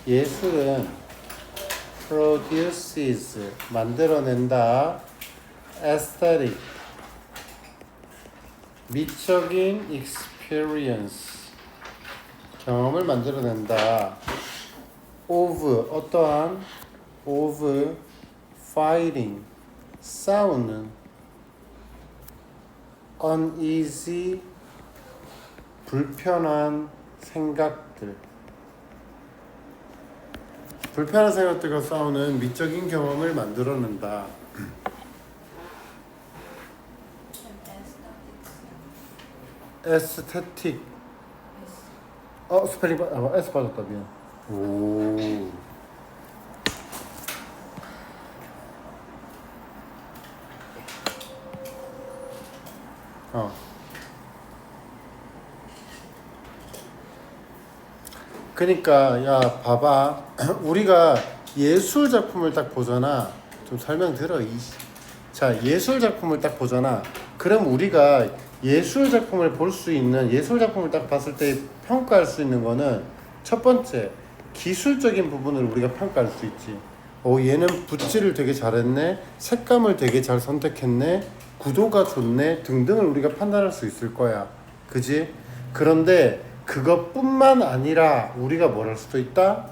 예술은 produces 만들어낸다 aesthetic 미적인 experience 경험을 만들어낸다 of 어떠한 of fighting 싸우는 uneasy 불편한 생각들 불편한 생각들과 싸우는 미적인 경험을 만들어낸다. 에스테틱 스펠링 S 빠졌다 미안. 오. 그러니까 야 봐봐 우리가 예술 작품을 딱 보잖아. 좀 설명 들어. 자 예술 작품을 딱 보잖아. 그럼 우리가 예술 작품을 볼 수 있는 예술 작품을 딱 봤을 때 평가할 수 있는 거는 첫 번째 기술적인 부분을 우리가 평가할 수 있지. 얘는 붓질을 되게 잘했네, 색감을 되게 잘 선택했네, 구도가 좋네 등등을 우리가 판단할 수 있을 거야. 그지? 그런데 그것뿐만 아니라 우리가 뭘 할 수도 있다?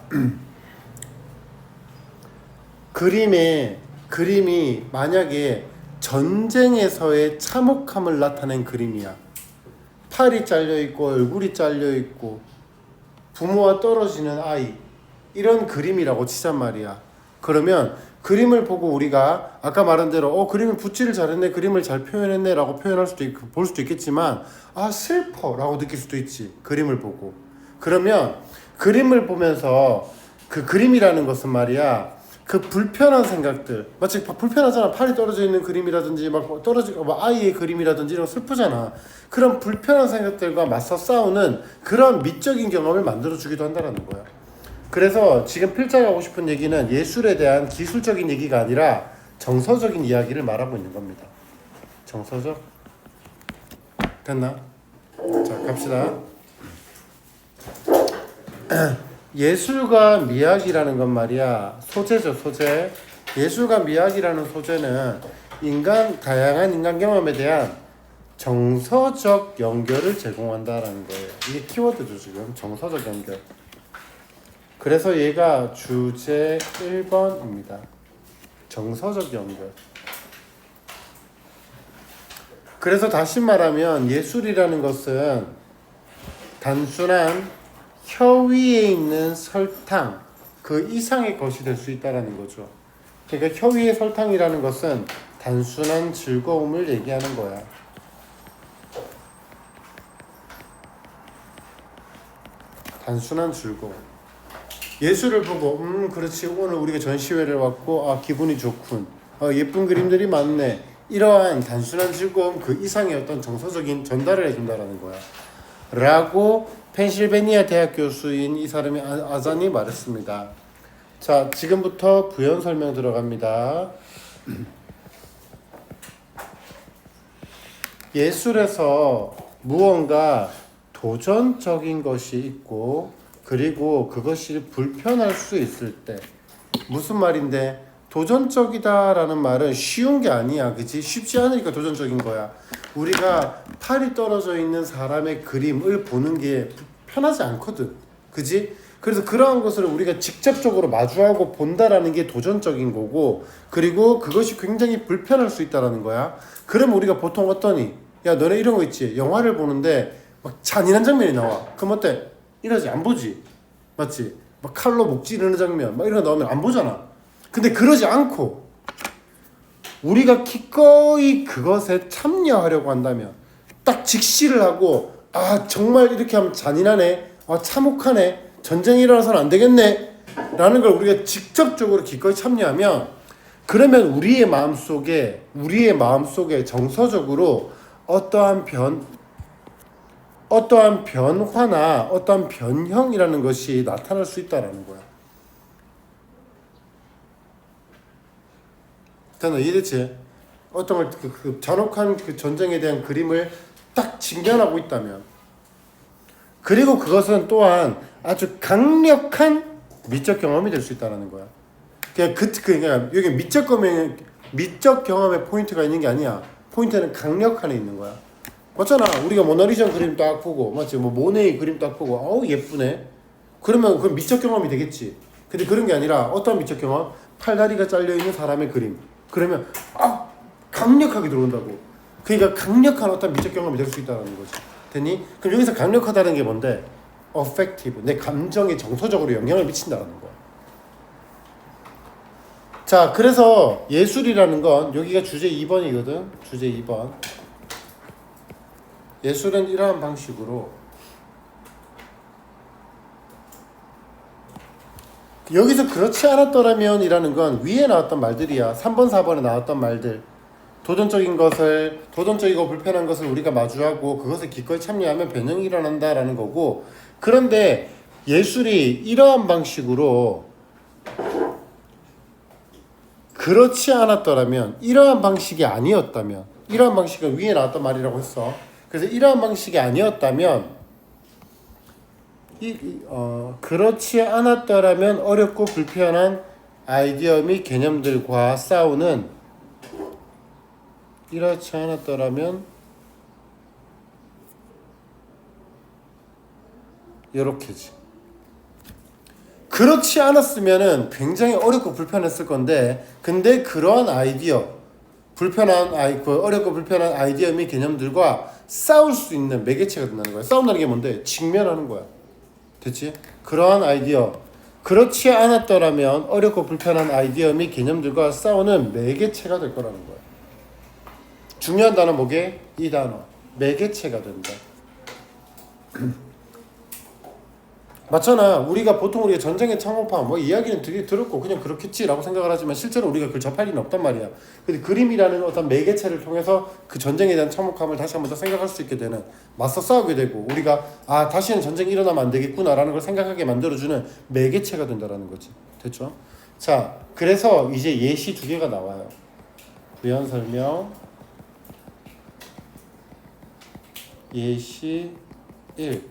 그림이 만약에 전쟁에서의 참혹함을 나타낸 그림이야. 팔이 잘려있고 얼굴이 잘려있고 부모와 떨어지는 아이 이런 그림이라고 치잔 말이야. 그러면 그림을 보고 우리가 아까 말한 대로 그림이 붓질을 잘했네, 그림을 잘 표현했네 라고 표현할 수도 있고 볼 수도 있겠지만 슬퍼 라고 느낄 수도 있지. 그림을 보고. 그러면 그림을 보면서 그 그림이라는 것은 말이야 그 불편한 생각들 마치 불편하잖아. 팔이 떨어져 있는 그림이라든지 막 떨어지고 아이의 그림이라든지 이런 거 슬프잖아. 그런 불편한 생각들과 맞서 싸우는 그런 미적인 경험을 만들어주기도 한다는 거야. 그래서 지금 필자가 하고 싶은 얘기는 예술에 대한 기술적인 얘기가 아니라 정서적인 이야기를 말하고 있는 겁니다. 정서적? 됐나? 자 갑시다. 예술과 미학이라는 건 말이야 소재죠. 소재. 예술과 미학이라는 소재는 다양한 인간 경험에 대한 정서적 연결을 제공한다라는 거예요. 이게 키워드죠 지금. 정서적 연결. 그래서 얘가 주제 1번입니다. 정서적 연결. 그래서 다시 말하면 예술이라는 것은 단순한 혀 위에 있는 설탕 그 이상의 것이 될 수 있다는 거죠. 그러니까 혀 위의 설탕이라는 것은 단순한 즐거움을 얘기하는 거야. 단순한 즐거움. 예술을 보고 그렇지 오늘 우리가 전시회를 왔고 기분이 좋군. 예쁜 그림들이 많네. 이러한 단순한 즐거움 그 이상의 어떤 정서적인 전달을 해준다는 거야. 라고 펜실베니아 대학 교수인 이 사람이 아잔이 말했습니다. 자 지금부터 부연 설명 들어갑니다. 예술에서 무언가 도전적인 것이 있고 그리고 그것이 불편할 수 있을 때 무슨 말인데 도전적이다라는 말은 쉬운 게 아니야. 그치? 쉽지 않으니까 도전적인 거야. 우리가 팔이 떨어져 있는 사람의 그림을 보는 게 편하지 않거든. 그치? 그래서 그러한 것을 우리가 직접적으로 마주하고 본다라는 게 도전적인 거고 그리고 그것이 굉장히 불편할 수 있다라는 거야. 그럼 우리가 보통 어떠니? 야 너네 이런 거 있지? 영화를 보는데 막 잔인한 장면이 나와. 그럼 어때? 이러지 안 보지. 맞지? 막 칼로 목 찌르는 장면 막 이런 거 나오면 안 보잖아. 근데 그러지 않고 우리가 기꺼이 그것에 참여하려고 한다면 딱 직시를 하고 정말 이렇게 하면 잔인하네, 참혹하네, 전쟁이 일어나서는 안 되겠네 라는 걸 우리가 직접적으로 기꺼이 참여하면 그러면 우리의 마음속에 정서적으로 어떠한 변화나 어떠한 변형이라는 것이 나타날 수 있다는 거야. 됐나? 이해됐지? 어떤 그 잔혹한 그 전쟁에 대한 그림을 딱 직면하고 있다면 그리고 그것은 또한 아주 강력한 미적 경험이 될 수 있다는 거야. 그러니까 여기 미적 경험에 포인트가 있는 게 아니야. 포인트는 강력 안에 있는 거야. 맞잖아. 우리가 모나리자 그림 딱 보고, 맞지? 뭐 모네이 그림 딱 보고, 어우 예쁘네. 그러면 그 미적 경험이 되겠지. 근데 그런 게 아니라 어떤 미적 경험? 팔다리가 잘려 있는 사람의 그림. 그러면 강력하게 들어온다고. 그러니까 강력한 어떤 미적 경험이 될 수 있다는 거지. 됐니? 그럼 여기서 강력하다는 게 뭔데? affective. 내 감정에 정서적으로 영향을 미친다는 거야. 자, 그래서 예술이라는 건 여기가 주제 2번이거든. 주제 2번. 예술은 이러한 방식으로 여기서 그렇지 않았더라면 이라는 건 위에 나왔던 말들이야. 3번, 4번에 나왔던 말들. 도전적이고 불편한 것을 우리가 마주하고 그것을 기꺼이 참여하면 변형이 일어난다라는 거고, 그런데 예술이 이러한 방식으로 그렇지 않았더라면, 이러한 방식이 아니었다면, 이러한 방식은 위에 나왔던 말이라고 했어. 그래서 이러한 방식이 아니었다면, 그렇지 않았더라면 어렵고 불편한 아이디어 및 개념들과 싸우는, 이렇지 않았더라면 이렇게지. 그렇지 않았으면은 굉장히 어렵고 불편했을 건데, 근데 그러한 아이디어, 어렵고 불편한 아이디어 및 개념들과 싸울 수 있는 매개체가 된다는 거야. 싸운다는 게 뭔데? 직면하는 거야. 됐지? 그러한 아이디어, 그렇지 않았더라면 어렵고 불편한 아이디어 및 개념들과 싸우는 매개체가 될 거라는 거야. 중요한 단어 뭐게? 이 단어. 매개체가 된다. 맞잖아. 보통 우리가 전쟁의 참호파 이야기는 되게 들었고 그냥 그렇겠지라고 생각을 하지만 실제로 우리가 그걸 접할 일은 없단 말이야. 근데 그림이라는 어떤 매개체를 통해서 그 전쟁에 대한 참혹함을 다시 한번 더 생각할 수 있게 되는, 맞서 싸우게 되고 우리가 다시는 전쟁이 일어나면 안 되겠구나라는 걸 생각하게 만들어주는 매개체가 된다라는 거지. 됐죠? 자, 그래서 이제 예시 2개가 나와요. 부연 설명, 예시 1,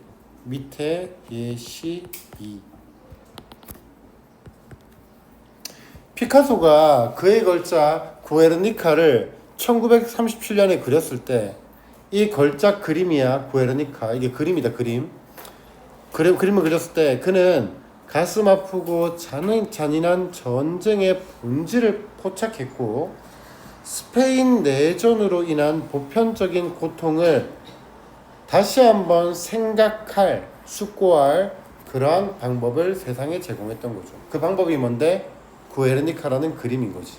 밑에 예시 2. 피카소가 그의 걸작 구에르니카를 1937년에 그렸을 때, 이 걸작 그림이야. 구에르니카, 이게 그림이다. 그림을 그렸을 때 그는 가슴 아프고 잔인한 전쟁의 본질을 포착했고, 스페인 내전으로 인한 보편적인 고통을 다시 한번 생각할, 숙고할 그러한 방법을 세상에 제공했던 거죠. 그 방법이 뭔데? 구에르니카라는 그림인 거지.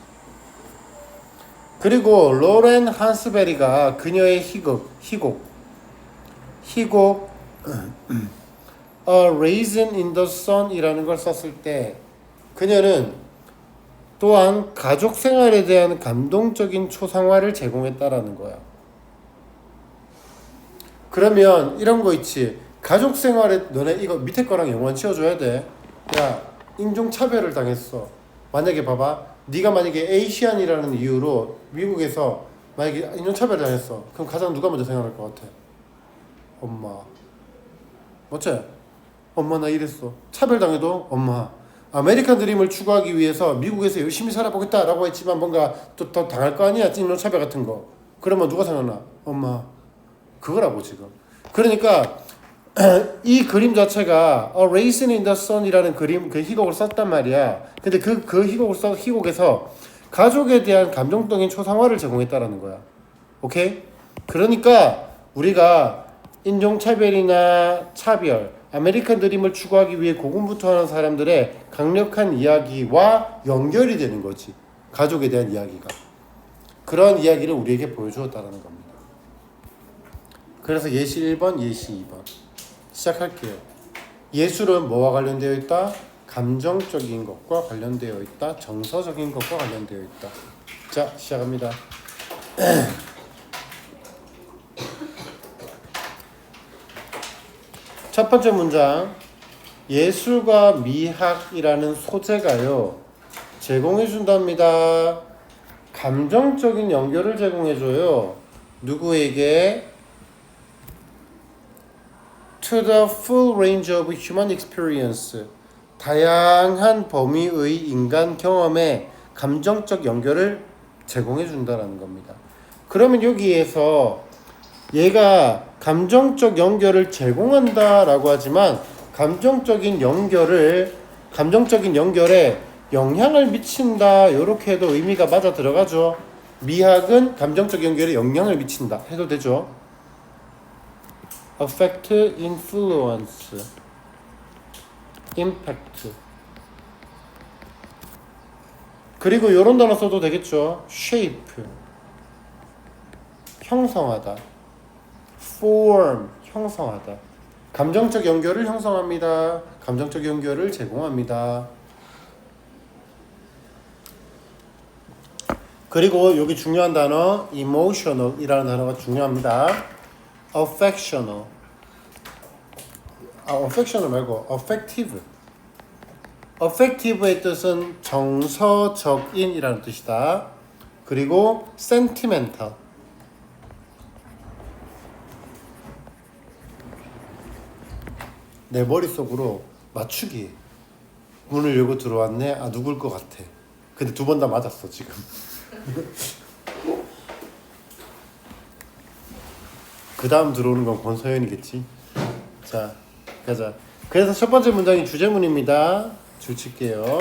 그리고 로렌 한스베리가 그녀의 희곡 A Raisin in the Sun 이라는 걸 썼을 때, 그녀는 또한 가족 생활에 대한 감동적인 초상화를 제공했다라는 거야. 그러면 이런 거 있지. 가족 생활에 너네 이거 밑에 거랑 영원 치워줘야 돼. 야, 인종차별을 당했어. 만약에 봐봐. 네가 만약에 에이시안이라는 이유로 미국에서 만약에 인종차별을 당했어. 그럼 가장 누가 먼저 생각할 것 같아? 엄마. 맞지? 엄마 나 이랬어. 차별당해도 엄마. 아메리칸 드림을 추구하기 위해서 미국에서 열심히 살아보겠다라고 했지만 뭔가 또 더 당할 거 아니야? 인종차별 같은 거. 그러면 누가 생각나? 엄마. 그거라고 지금. 그러니까 이 그림 자체가 A Raisin in the Sun이라는 그림, 그 희곡을 썼단 말이야. 근데 그 희곡에서 가족에 대한 감정적인 초상화를 제공했다라는 거야. 오케이? 그러니까 우리가 인종차별이나 차별, 아메리칸 드림을 추구하기 위해 고군분투하는 사람들의 강력한 이야기와 연결이 되는 거지. 가족에 대한 이야기가. 그런 이야기를 우리에게 보여주었다는 겁니다. 그래서 예시 1번, 예시 2번 시작할게요. 예술은 뭐와 관련되어 있다? 감정적인 것과 관련되어 있다. 정서적인 것과 관련되어 있다. 자, 시작합니다. 첫 번째 문장. 예술과 미학이라는 소재가요, 제공해준답니다. 감정적인 연결을 제공해줘요. 누구에게? To the full range of human experience. 다양한 범위의 인간 경험에 감정적 연결을 제공해 준다라는 겁니다. 그러면 여기에서 얘가 감정적 연결을 제공한다라고 하지만 감정적인 연결에 영향을 미친다 이렇게 해도 의미가 맞아 들어가죠. 미학은 감정적 연결에 영향을 미친다 해도 되죠. affect, influence, impact. 그리고 이런 단어 써도 되겠죠. shape, 형성하다. form, 형성하다. 감정적 연결을 형성합니다. 감정적 연결을 제공합니다. 그리고 여기 중요한 단어 emotional 이라는 단어가 중요합니다. affectional. affectional 말고 affective. affective의 뜻은 정서적인 이라는 뜻이다. 그리고 sentimental. 내 머릿속으로 맞추기. 문을 열고 들어왔네. 아 누굴 것 같아. 근데 두 번 다 맞았어 지금. 그 다음 들어오는 건 권서연이겠지. 자 가자. 그래서 첫 번째 문장이 주제문입니다. 줄 칠게요.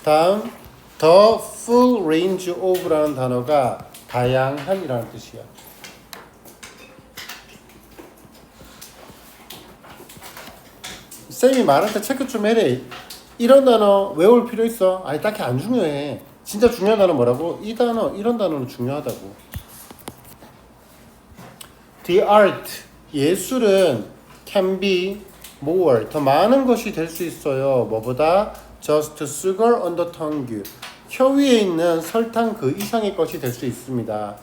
다음 the full range of라는 단어가 다양한이라는 뜻이야. 쌤이 말할 때 체크 좀 해래. 이런 단어 외울 필요 있어? 아니 딱히 안 중요해. 진짜 중요한 단어 뭐라고? 이 단어 이런 단어는 중요하다고. The art 예술은 can be more 더 많은 것이 될 수 있어요. 뭐보다 just sugar on the tongue 혀 위에 있는 설탕 그 이상의 것이 될 수 있습니다.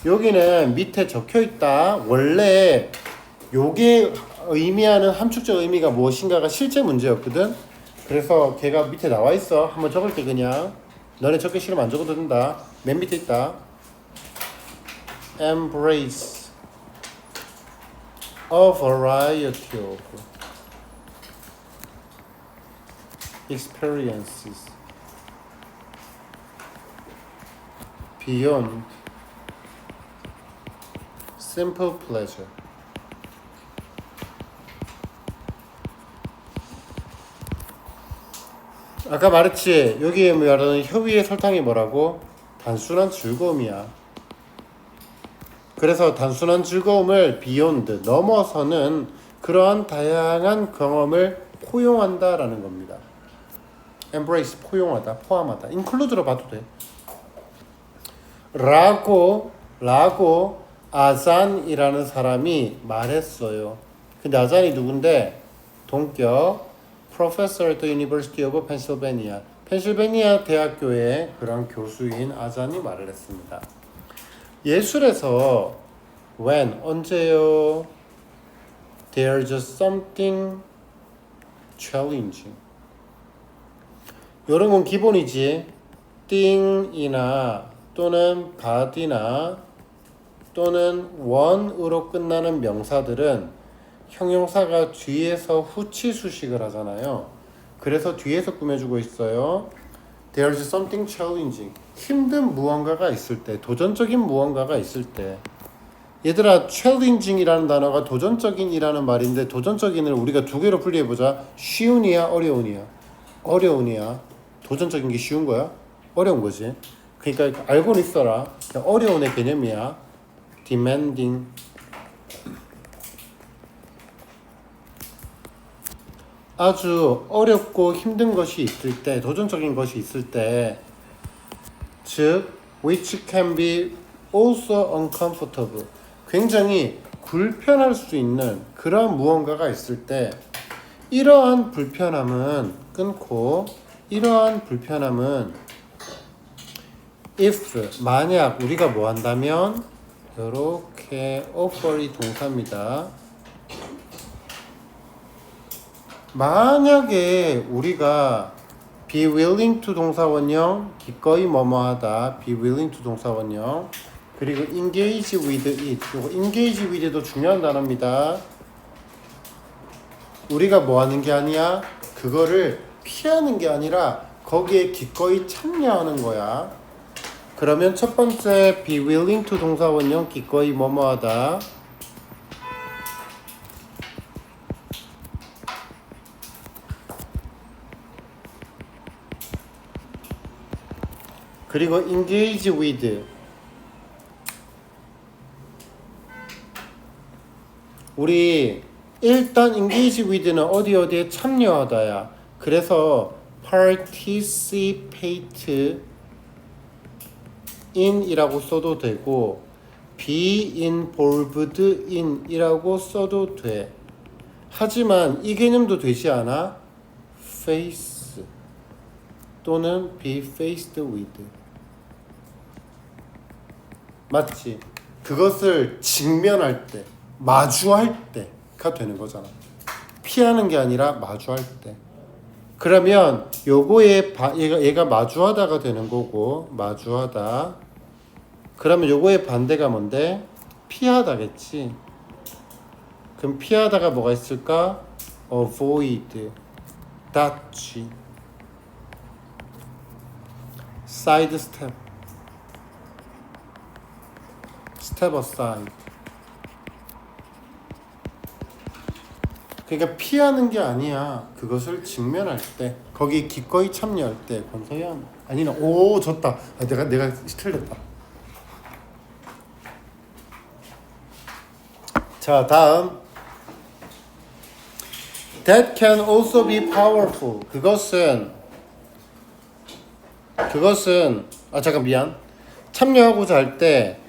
여기는 밑에 적혀 있다. 원래 요게 의미하는 함축적 의미가 무엇인가가 실제 문제였거든. 그래서 걔가 밑에 나와 있어. 한번 적을게 그냥. 너네 적기 싫으면 안 적어도 된다. 맨 밑에 있다. Embrace a variety of experiences beyond simple pleasure. 아까 말했지. 여기에 말하는 혀 위에 설탕이 뭐라고? 단순한 즐거움이야. 그래서 단순한 즐거움을 beyond 넘어서는 그러한 다양한 경험을 포용한다라는 겁니다. embrace 포용하다, 포함하다. include로 봐도 돼. 라고 아잔이라는 사람이 말했어요. 근데 아잔이 누군데? 동격 Professor at the University of Pennsylvania. 펜실베니아 대학교의 그런 교수인 아잔이 말을 했습니다. 예술에서 when 언제요? There's something challenging. 이런 건 기본이지. thing이나 또는 body나 또는 one으로 끝나는 명사들은 형용사가 뒤에서 후치 수식을 하잖아요. 그래서 뒤에서 꾸며주고 있어요. There's something challenging. 힘든 무언가가 있을 때, 도전적인 무언가가 있을 때. 얘들아, challenging이라는 단어가 도전적인이라는 말인데 도전적인을 우리가 두 개로 분리해보자. 쉬운이야, 어려운이야? 어려운이야. 도전적인 게 쉬운 거야? 어려운 거지. 그러니까 알고는 있어라. 어려운의 개념이야. demanding. 아주 어렵고 힘든 것이 있을 때, 도전적인 것이 있을 때, 즉, which can be also uncomfortable. 굉장히 불편할 수 있는 그런 무언가가 있을 때, 이러한 불편함은 끊고, 이러한 불편함은 if, 만약 우리가 뭐 한다면, 이렇게 offer이 동사입니다. 만약에 우리가 be willing to 동사원형, 기꺼이 뭐뭐하다, be willing to 동사원형, 그리고 engage with it, 이거 engage with도 중요한 단어입니다. 우리가 뭐 하는 게 아니야? 그거를 피하는 게 아니라 거기에 기꺼이 참여하는 거야. 그러면 첫 번째 be willing to 동사 원형 기꺼이 뭐뭐하다. 그리고 engage with. 우리 일단 engage with는 어디에 참여하다야. 그래서 participate in 이라고 써도 되고 be involved in 이라고 써도 돼. 하지만 이 개념도 되지 않아? face 또는 be faced with. 맞지? 그것을 직면할 때, 마주할 때가 되는 거잖아. 피하는 게 아니라 마주할 때. 그러면 요거에 얘가 마주하다가 되는 거고, 마주하다. 그러면 요거의 반대가 뭔데? 피하다겠지. 그럼 피하다가 뭐가 있을까? avoid, dodge, sidestep, step aside. 그러니까 피하는 게 아니야. 그것을 직면할 때, 거기 기꺼이 참여할 때. 권서연 아니나 오 졌다. 내가 틀렸다. 자 다음 that can also be powerful. 그것은 잠깐 미안. 참여하고자 할 때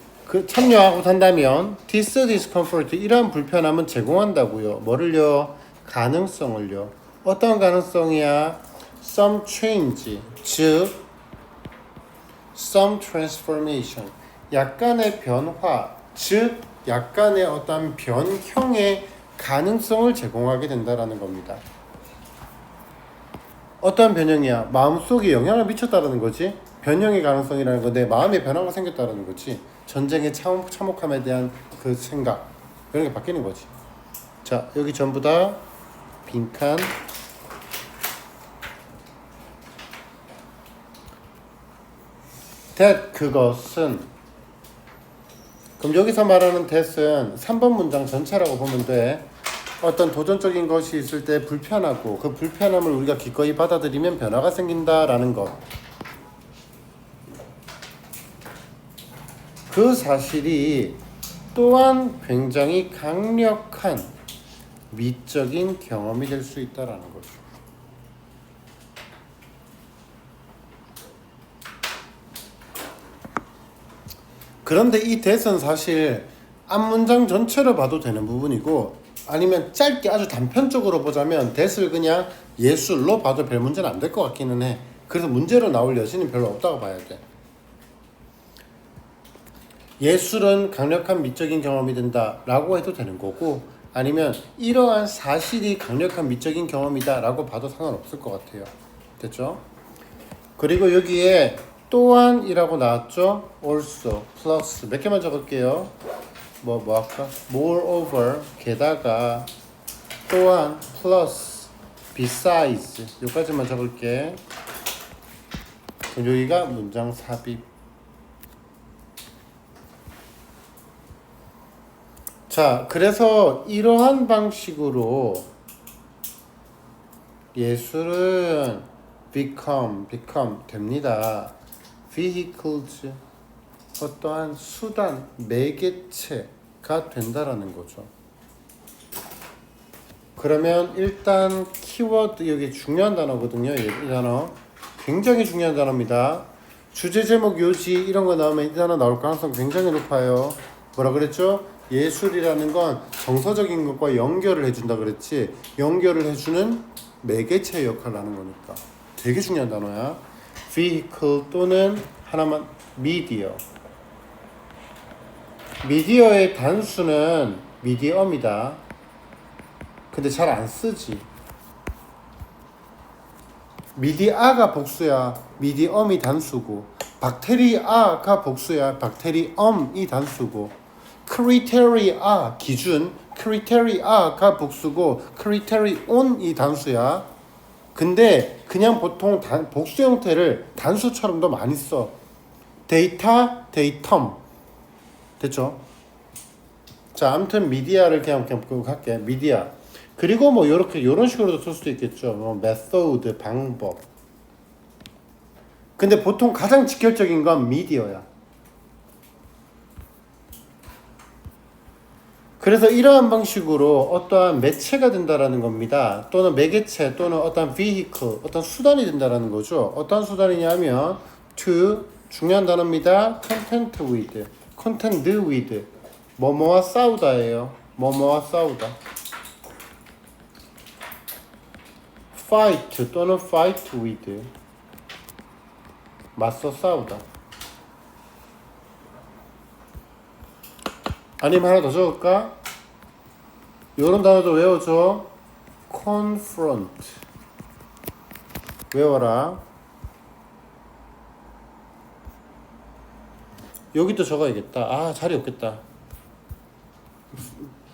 참여하고 한다면 discomfort 이러한 불편함은 제공한다고요. 뭐를요? 가능성을요. 어떤 가능성이야? some change, 즉 some transformation, 약간의 변화, 즉 약간의 어떤 변형의 가능성을 제공하게 된다라는 겁니다. 어떤 변형이야? 마음속에 영향을 미쳤다라는 거지. 변형의 가능성이라는 건 내 마음의 변화가 생겼다라는 거지. 전쟁의 참혹함에 대한 그 생각 그런 게 바뀌는 거지. 자 여기 전부 다 빈칸. that 그것은. 그럼 여기서 말하는 that은 3번 문장 전체라고 보면 돼. 어떤 도전적인 것이 있을 때 불편하고 그 불편함을 우리가 기꺼이 받아들이면 변화가 생긴다라는 것. 그 사실이 또한 굉장히 강력한 미적인 경험이 될 수 있다라는 거죠. 그런데 이 that은 사실 앞문장 전체로 봐도 되는 부분이고 아니면 짧게 아주 단편적으로 보자면 that을 그냥 예술로 봐도 별 문제는 안 될 것 같기는 해. 그래서 문제로 나올 여지는 별로 없다고 봐야 돼. 예술은 강력한 미적인 경험이 된다 라고 해도 되는 거고 아니면 이러한 사실이 강력한 미적인 경험이다 라고 봐도 상관없을 것 같아요. 됐죠? 그리고 여기에 또한 이라고 나왔죠? also, plus 몇 개만 적을게요. 뭐 할까? moreover, 게다가 또한, plus, besides 여기까지만 적을게. 그럼 여기가 문장 삽입. 자, 그래서 이러한 방식으로 예술은 become 됩니다. vehicles, 어떠한 수단, 매개체가 된다라는 거죠. 그러면 일단 키워드, 여기 중요한 단어거든요. 이 단어 굉장히 중요한 단어입니다. 주제, 제목, 요지 이런 거 나오면 이 단어 나올 가능성 굉장히 높아요. 뭐라 그랬죠? 예술이라는 건 정서적인 것과 연결을 해준다 그랬지. 연결을 해주는 매개체 역할을 하는 거니까 되게 중요한 단어야. vehicle 또는 하나만 미디어. 미디어의 단수는 미디엄이다. 근데 잘 안 쓰지. 미디아가 복수야. 미디엄이 단수고 박테리아가 복수야. 박테리엄이 단수고 크리테리아 기준, criteria가 복수고 criterion이 단수야. 근데 그냥 보통 복수 형태를 단수처럼도 많이 써. 데이터, 데이텀. 됐죠? 자, 아무튼 미디어를 그냥 할게. 미디어. 그리고 뭐 요런 식으로도 쓸 수도 있겠죠. 뭐 메소드, 방법. 근데 보통 가장 직결적인 건 미디어야. 그래서 이러한 방식으로 어떠한 매체가 된다라는 겁니다. 또는 매개체 또는 어떠한 vehicle, 어떤 수단이 된다라는 거죠. 어떤 수단이냐면 to, 중요한 단어입니다. content with, content with, 뭐뭐와 싸우다예요. 뭐뭐와 싸우다. fight 또는 fight with, 맞서 싸우다. 아니면 하나 더 적을까? 요런 단어도 외워줘. confront. 외워라. 여기도 적어야겠다. 아, 자리 없겠다.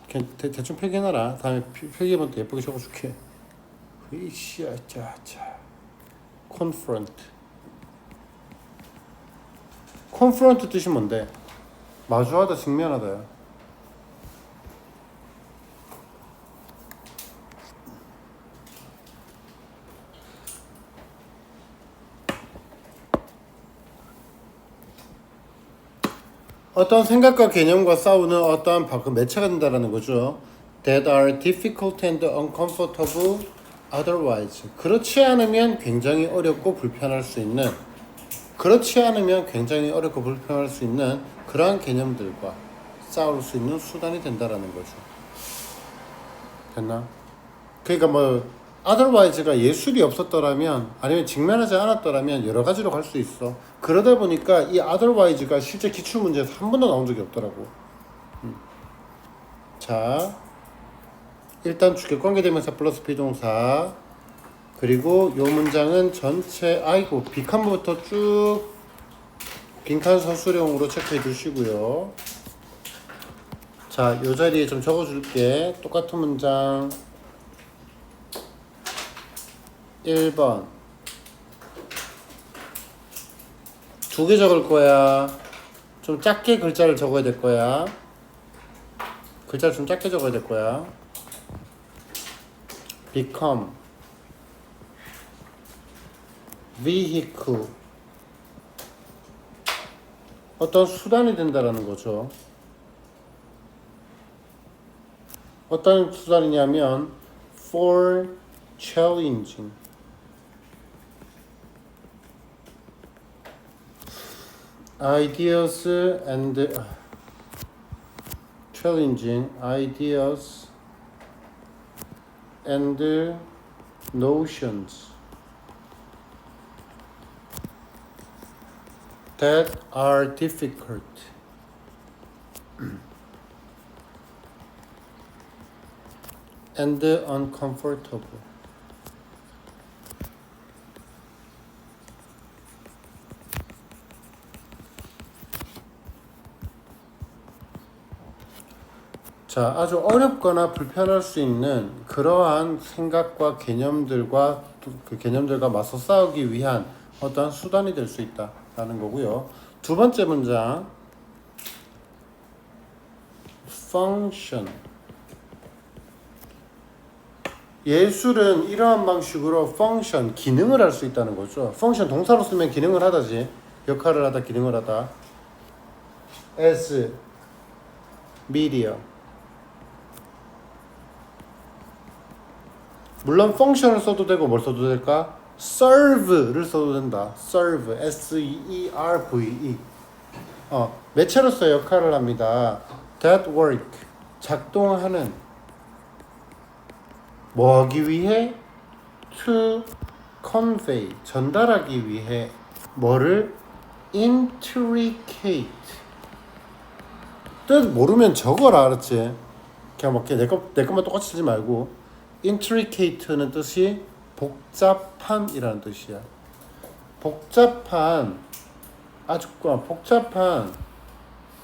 그냥 대충 필기해놔라. 다음에 필기해보면 또 예쁘게 적어줄게. 으이씨, 자. confront. confront 뜻이 뭔데? 마주하다, 직면하다요. 어떤 생각과 개념과 싸우는 어떠한 매체가 된다라는 거죠. That are difficult and uncomfortable otherwise. 그렇지 않으면 굉장히 어렵고 불편할 수 있는, 그렇지 않으면 굉장히 어렵고 불편할 수 있는 그러한 개념들과 싸울 수 있는 수단이 된다라는 거죠. 됐나? 그러니까 뭐 otherwise가 예술이 없었더라면, 아니면 직면하지 않았더라면 여러 가지로 갈 수 있어. 그러다 보니까 이 otherwise가 실제 기출문제에서 한 번도 나온 적이 없더라고. 자, 일단 주격관계대명사 플러스 비동사. 그리고 요 문장은 전체, 아이고 빈칸부터 쭉 빈칸 서술형으로 체크해 주시고요. 자, 요 자리에 좀 적어 줄게. 똑같은 문장 1번 두 개 적을 거야. 좀 작게 글자를 적어야 될 거야. 글자를 좀 작게 적어야 될 거야. become, vehicle. 어떤 수단이 된다라는 거죠. 어떤 수단이냐면 for challenging, ideas and challenging ideas and notions that are difficult and uncomfortable. 자, 아주 어렵거나 불편할 수 있는 그러한 생각과 개념들과 그 개념들과 맞서 싸우기 위한 어떠한 수단이 될 수 있다라는 거고요. 두 번째 문장 function. 예술은 이러한 방식으로 function, 기능을 할 수 있다는 거죠. function 동사로 쓰면 기능을 하다지. 역할을 하다, 기능을 하다. as media. 물론 function을 써도 되고 뭘 써도 될까? serve를 써도 된다. serve, S-E-E-R-V-E. 매체로서 역할을 합니다. that work, 작동하는. 뭐 하기 위해? to convey, 전달하기 위해. 뭐를? intricate. 뜻 모르면 적어라, 알았지? 그냥 막 내 것만 똑같이 쓰지 말고. intricate는 뜻이 복잡함이라는 뜻이야. 복잡한, 아주 복잡한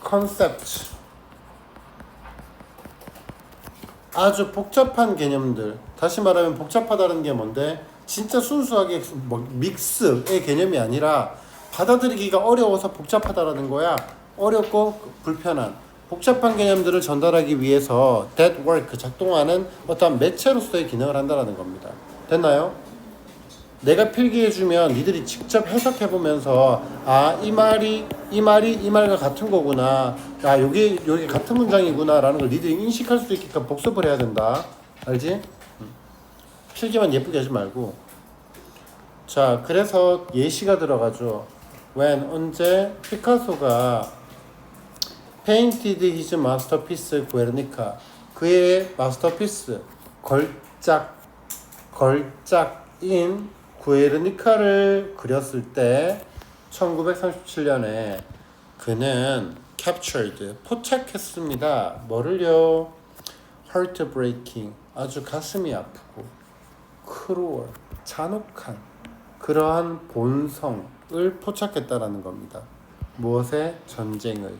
concept, 아주 복잡한 개념들, 다시 말하면 복잡하다는 게 뭔데 진짜 순수하게 뭐 믹스의 개념이 아니라 받아들이기가 어려워서 복잡하다라는 거야. 어렵고 불편한 복잡한 개념들을 전달하기 위해서 that work 작동하는 어떠한 매체로서의 기능을 한다라는 겁니다. 됐나요? 내가 필기해주면 니들이 직접 해석해보면서 이 말과 같은 거구나, 여기 같은 문장이구나 라는 걸 니들이 인식할 수 있게끔 복습을 해야 된다. 알지? 필기만 예쁘게 하지 말고. 자, 그래서 예시가 들어가죠. when 언제 피카소가 painted his masterpiece 구에르니카, 그의 마스터피스 걸작인 구에르니카를 그렸을 때 1937년에 그는 captured 포착했습니다. 뭐를요? heartbreaking 아주 가슴이 아프고 cruel 잔혹한 그러한 본성을 포착했다라는 겁니다. 무엇의? 전쟁의.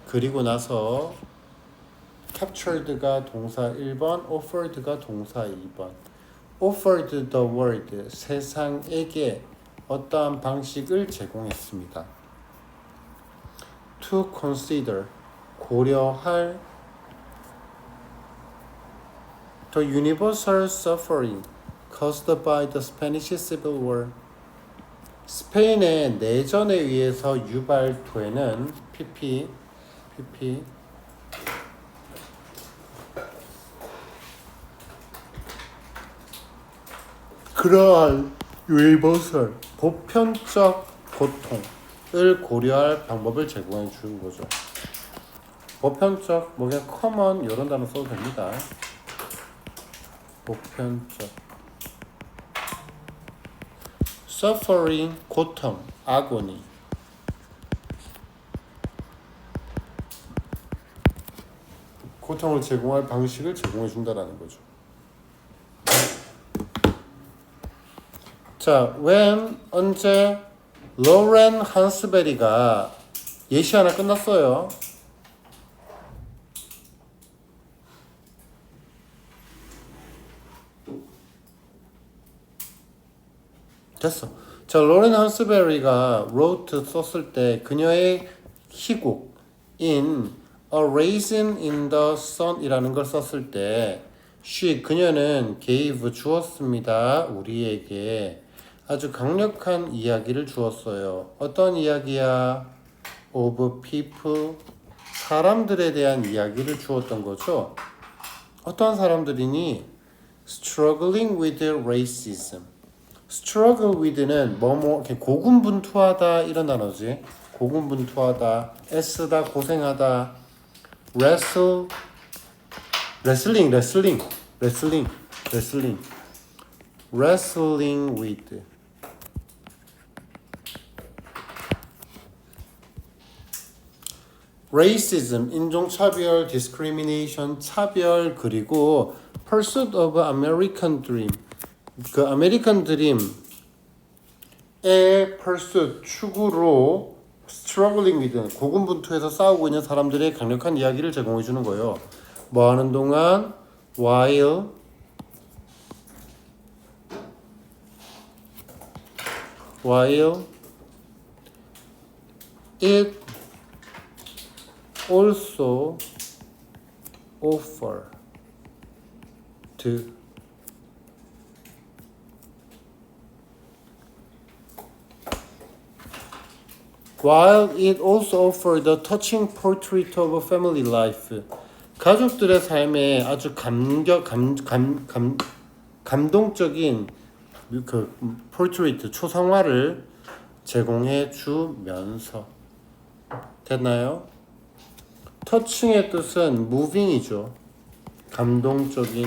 그리고 나서 captured가 동사 1번, offered가 동사 2번. offered the world, 세상에게 어떠한 방식을 제공했습니다. to consider, 고려할 the universal suffering caused by the Spanish Civil War. 스페인의 내전에 의해서 유발되는 PP 그러한 유니버설 보편적 고통을 고려할 방법을 제공해 주는 거죠. 보편적, 뭐 그냥 common 이런 단어 써도 됩니다. 보편적 suffering 고통, agony 고통을 제공할 방식을 제공해 준다라는 거죠. 자, when 언제 로렌 한스베리가 예시 하나 끝났어요. 됐어. 자, 로렌 한스베리가 wrote 썼을 때 그녀의 희곡 in A Raisin in the Sun 이라는 걸 썼을 때 그녀는 gave 주었습니다. 우리에게 아주 강력한 이야기를 주었어요. 어떤 이야기야? of people, 사람들에 대한 이야기를 주었던 거죠. 어떤 사람들이니? struggling with racism. struggle with는 이렇게 고군분투하다 이런 단어지. 고군분투하다, 애쓰다, 고생하다. wrestling with racism, 인종차별, discrimination, 차별, 그리고 pursuit of American dream, 그 아메리칸 드림의 pursuit, 추구로 struggling with, 고군분투해서 싸우고 있는 사람들의 강력한 이야기를 제공해 주는 거예요. 뭐 하는 동안? while it also offered while it also offered a touching portrait of a family life. 가족들의 삶에 아주 감동적인 그 portrait, 초상화를 제공해 주면서. 됐나요? 터칭의 뜻은 moving이죠. 감동적인.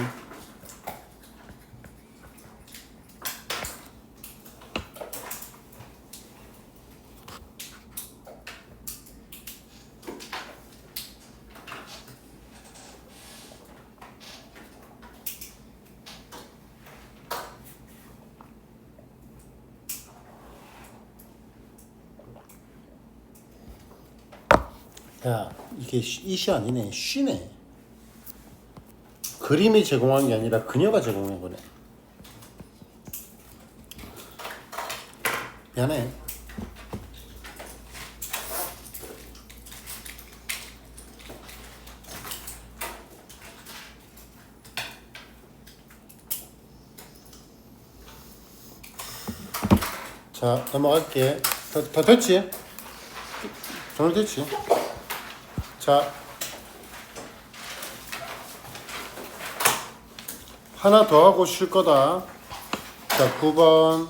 야, 이게 이시 아니네. 쉬네. 그림이 제공한 게 아니라 그녀가 제공한 거네. 미안해. 자, 넘어갈게. 다 됐지? 정리됐지? 자, 하나 더 하고 쉴 거다. 자, 9번.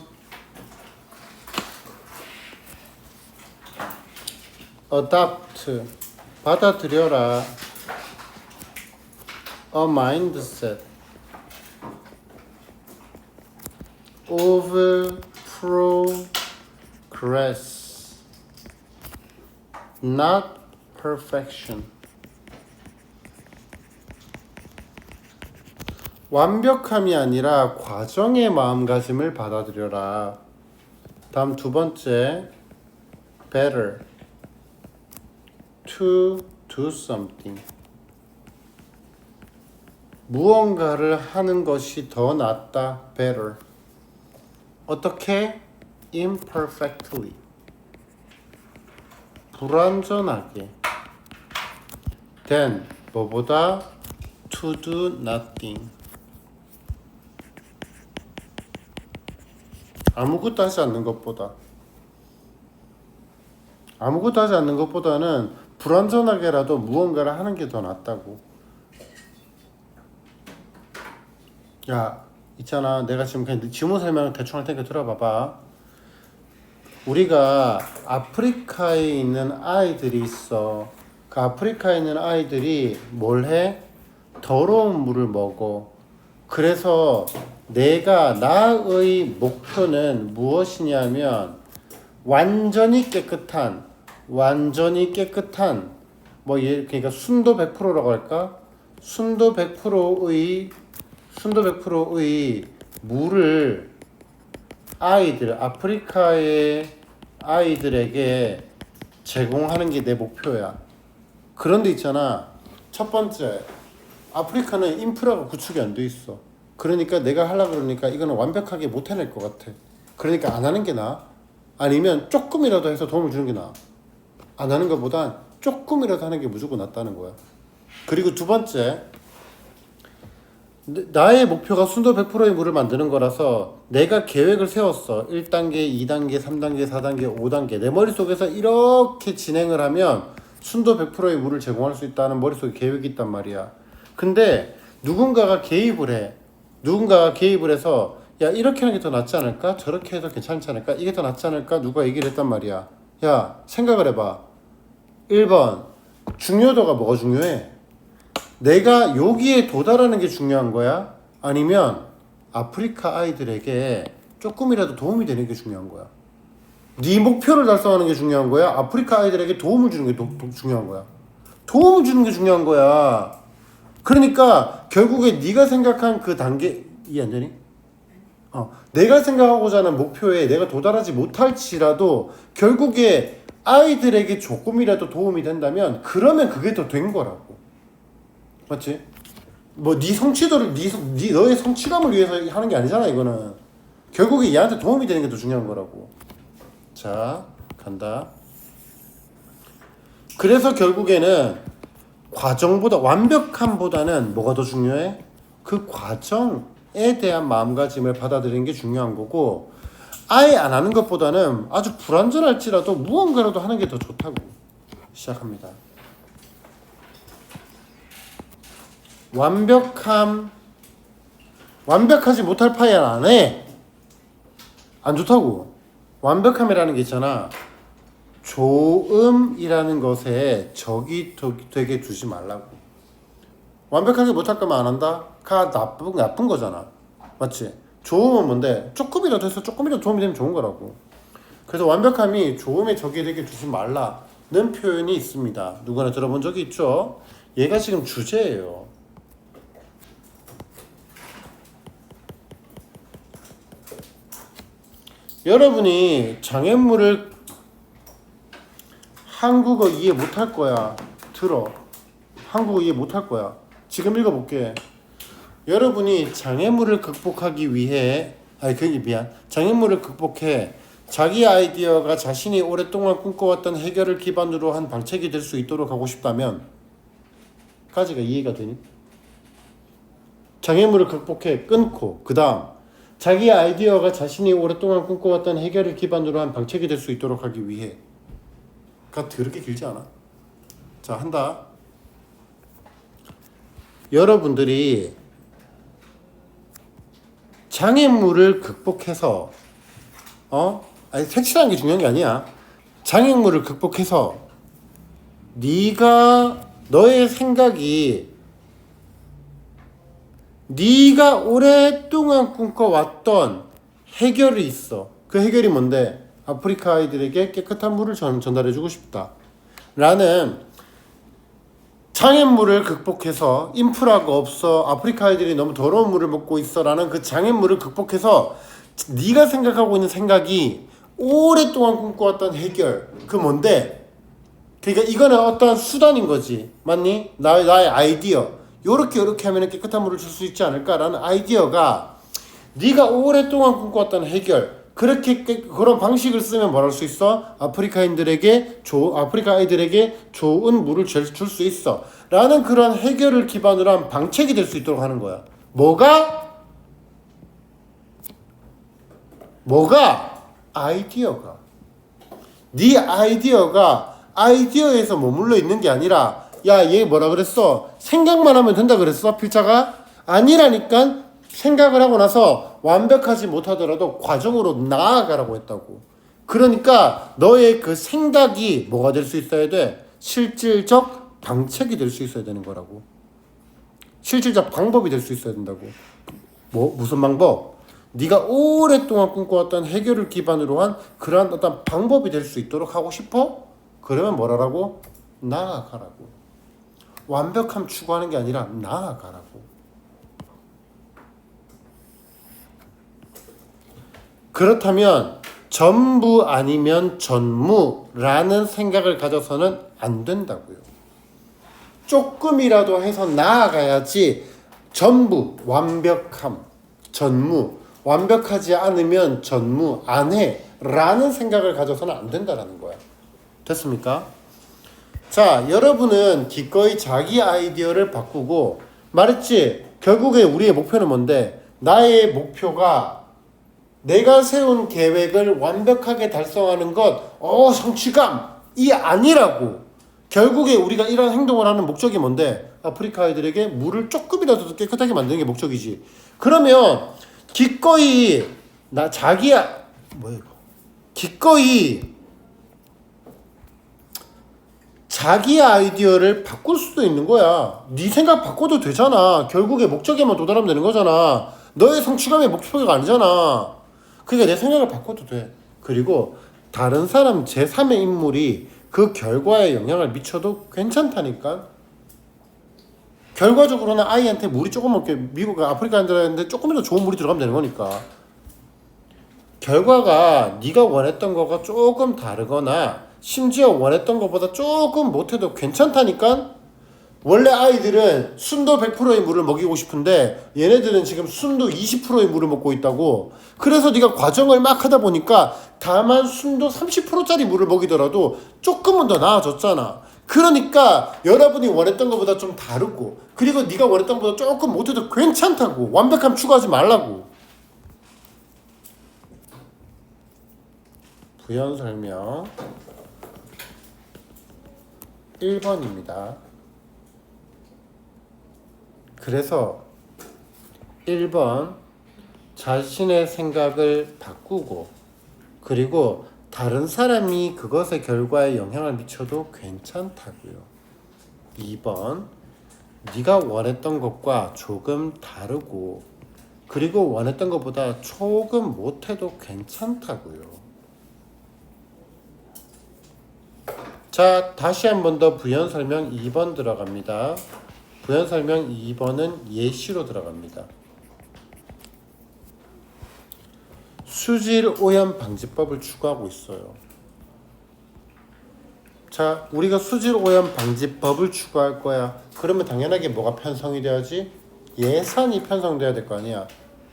adopt, 받아들여라. a mindset of progress, not perfection. 완벽함이 아니라 과정의 마음가짐을 받아들여라. 다음 두 번째, better, to do something. 무언가를 하는 것이 더 낫다. better. 어떻게? imperfectly. 불완전하게. then, 뭐보다? to do nothing. 아무것도 하지 않는 것보다. 아무것도 하지 않는 것보다는 불완전하게라도 무언가를 하는 게 더 낫다고. 야, 있잖아. 내가 지금 그냥 지문 설명을 대충 할 테니까 들어봐봐. 우리가 아프리카에 있는 아이들이 있어. 그 아프리카에 있는 아이들이 뭘 해? 더러운 물을 먹어. 그래서 나의 목표는 무엇이냐면 완전히 깨끗한 그러니까 순도 100%라고 할까? 순도 100%의 물을 아프리카의 아이들에게 제공하는 게 내 목표야. 그런데 있잖아. 첫 번째, 아프리카는 인프라가 구축이 안 돼 있어. 그러니까 내가 하려고 그러니까 이거는 완벽하게 못 해낼 것 같아. 그러니까 안 하는 게 나아. 아니면 조금이라도 해서 도움을 주는 게 나아. 안 하는 것보단 조금이라도 하는 게 무조건 낫다는 거야. 그리고 두 번째, 나의 목표가 순도 100%의 물을 만드는 거라서 내가 계획을 세웠어. 1단계, 2단계, 3단계, 4단계, 5단계. 내 머릿속에서 이렇게 진행을 하면 순도 100%의 물을 제공할 수 있다는 머릿속에 계획이 있단 말이야. 근데 누군가가 개입을 해서 야, 이렇게 하는 게 더 낫지 않을까? 저렇게 해도 괜찮지 않을까? 이게 더 낫지 않을까? 누가 얘기를 했단 말이야. 야, 생각을 해봐. 1번, 중요도가 뭐가 중요해? 내가 여기에 도달하는 게 중요한 거야? 아니면 아프리카 아이들에게 조금이라도 도움이 되는 게 중요한 거야? 네 목표를 달성하는 게 중요한 거야? 아프리카 아이들에게 도움을 주는 게 중요한 거야? 도움을 주는 게 중요한 거야. 그러니까 결국에 네가 생각한 그 단계 이해 안 되니? 내가 생각하고자 하는 목표에 내가 도달하지 못할지라도 결국에 아이들에게 조금이라도 도움이 된다면 그러면 그게 더 된 거라고. 맞지? 뭐 네 성취도를 너의 성취감을 위해서 하는 게 아니잖아. 이거는 결국에 얘한테 도움이 되는 게 더 중요한 거라고. 자, 간다. 그래서 결국에는 과정보다 완벽함보다는 뭐가 더 중요해? 그 과정에 대한 마음가짐을 받아들이는 게 중요한 거고, 아예 안 하는 것보다는 아주 불완전할지라도 무언가라도 하는 게 더 좋다고. 시작합니다. 완벽하지 못할 파이는 안 해. 안 좋다고. 완벽함이라는 게 있잖아. 조음이라는 것에 적이 되게 두지 말라고. 완벽하게 못할 거면 안 한다? 가 나쁜 거잖아. 맞지? 조음은 뭔데? 조금이라도 해서 조금이라도 도움이 되면 좋은 거라고. 그래서 완벽함이 조음에 적이 되게 두지 말라는 표현이 있습니다. 누구나 들어본 적이 있죠? 얘가 지금 주제예요. 여러분이 장애물을 한국어 이해 못할 거야. 들어. 한국어 이해 못할 거야. 지금 읽어볼게. 여러분이 장애물을 극복하기 위해 장애물을 극복해 자기 아이디어가 자신이 오랫동안 꿈꿔왔던 해결을 기반으로 한 방책이 될 수 있도록 하고 싶다면 까지가 이해가 되니? 장애물을 극복해 끊고 그 다음 자기 아이디어가 자신이 오랫동안 꿈꿔왔던 해결을 기반으로 한 방책이 될 수 있도록 하기 위해 가 더럽게 길지 않아? 자, 한다. 여러분들이 장애물을 극복해서 색칠하는 게 중요한 게 아니야. 장애물을 극복해서 너의 생각이 네가 오랫동안 꿈꿔왔던 해결이 있어. 그 해결이 뭔데? 아프리카 아이들에게 깨끗한 물을 전달해주고 싶다 라는 장애물을 극복해서 인프라가 없어 아프리카 아이들이 너무 더러운 물을 먹고 있어 라는 그 장애물을 극복해서 네가 생각하고 있는 생각이 오랫동안 꿈꿔왔던 해결 그 뭔데? 그러니까 이거는 어떠한 수단인 거지 맞니? 나의 아이디어 요렇게 하면 깨끗한 물을 줄 수 있지 않을까라는 아이디어가 네가 오랫동안 꿈꿔왔던 해결 그런 방식을 쓰면 뭘 할 수 있어? 아프리카 아이들에게 좋은 물을 줄 수 있어 라는 그런 해결을 기반으로 한 방책이 될 수 있도록 하는 거야. 뭐가? 아이디어가 네 아이디어에서 머물러 있는 게 아니라 야 얘 뭐라 그랬어? 생각만 하면 된다 그랬어? 필자가? 아니라니까 생각을 하고 나서 완벽하지 못하더라도 과정으로 나아가라고 했다고. 그러니까 너의 그 생각이 뭐가 될 수 있어야 돼? 실질적 방책이 될 수 있어야 되는 거라고. 실질적 방법이 될 수 있어야 된다고. 무슨 방법? 네가 오랫동안 꿈꿔왔던 해결을 기반으로 한 그러한 어떤 방법이 될 수 있도록 하고 싶어? 그러면 뭐라고? 나아가라고. 완벽함 추구하는 게 아니라 나아가라고. 그렇다면 전부 아니면 전무라는 생각을 가져서는 안 된다고요. 조금이라도 해서 나아가야지 전부, 완벽함, 전무, 완벽하지 않으면 전무, 안 해 라는 생각을 가져서는 안 된다라는 거야. 됐습니까? 자, 여러분은 기꺼이 자기 아이디어를 바꾸고 말했지? 결국에 우리의 목표는 뭔데? 나의 목표가 내가 세운 계획을 완벽하게 달성하는 것, 성취감이 아니라고. 결국에 우리가 이런 행동을 하는 목적이 뭔데? 아프리카 아이들에게 물을 조금이라도 깨끗하게 만드는 게 목적이지. 그러면 기꺼이 자기 아이디어를 바꿀 수도 있는 거야. 네 생각 바꿔도 되잖아. 결국에 목적에만 도달하면 되는 거잖아. 너의 성취감의 목표가 아니잖아. 그러니까 내 생각을 바꿔도 돼. 그리고 다른 사람 제3의 인물이 그 결과에 영향을 미쳐도 괜찮다니까. 결과적으로는 아이한테 물이 조금 먹게 미국 아프리카인들한테 조금이라도 좋은 물이 들어가면 되는 거니까. 결과가 네가 원했던 거가 조금 다르거나 심지어 원했던 것보다 조금 못해도 괜찮다니까. 원래 아이들은 순도 100%의 물을 먹이고 싶은데 얘네들은 지금 순도 20%의 물을 먹고 있다고. 그래서 네가 과정을 막 하다 보니까 다만 순도 30%짜리 물을 먹이더라도 조금은 더 나아졌잖아. 그러니까 여러분이 원했던 것보다 좀 다르고 그리고 네가 원했던 것보다 조금 못해도 괜찮다고. 완벽함 추구하지 말라고. 부연 설명 1번입니다. 그래서 1번 자신의 생각을 바꾸고 그리고 다른 사람이 그것의 결과에 영향을 미쳐도 괜찮다고요. 2번 네가 원했던 것과 조금 다르고 그리고 원했던 것보다 조금 못해도 괜찮다고요. 자, 다시 한 번 더 부연 설명 2번 들어갑니다. 부연 설명 2번은 예시로 들어갑니다. 수질 오염 방지법을 추구하고 있어요. 자, 우리가 수질 오염 방지법을 추구할 거야. 그러면 당연하게 뭐가 편성이 돼야지? 예산이 편성돼야 될 거 아니야.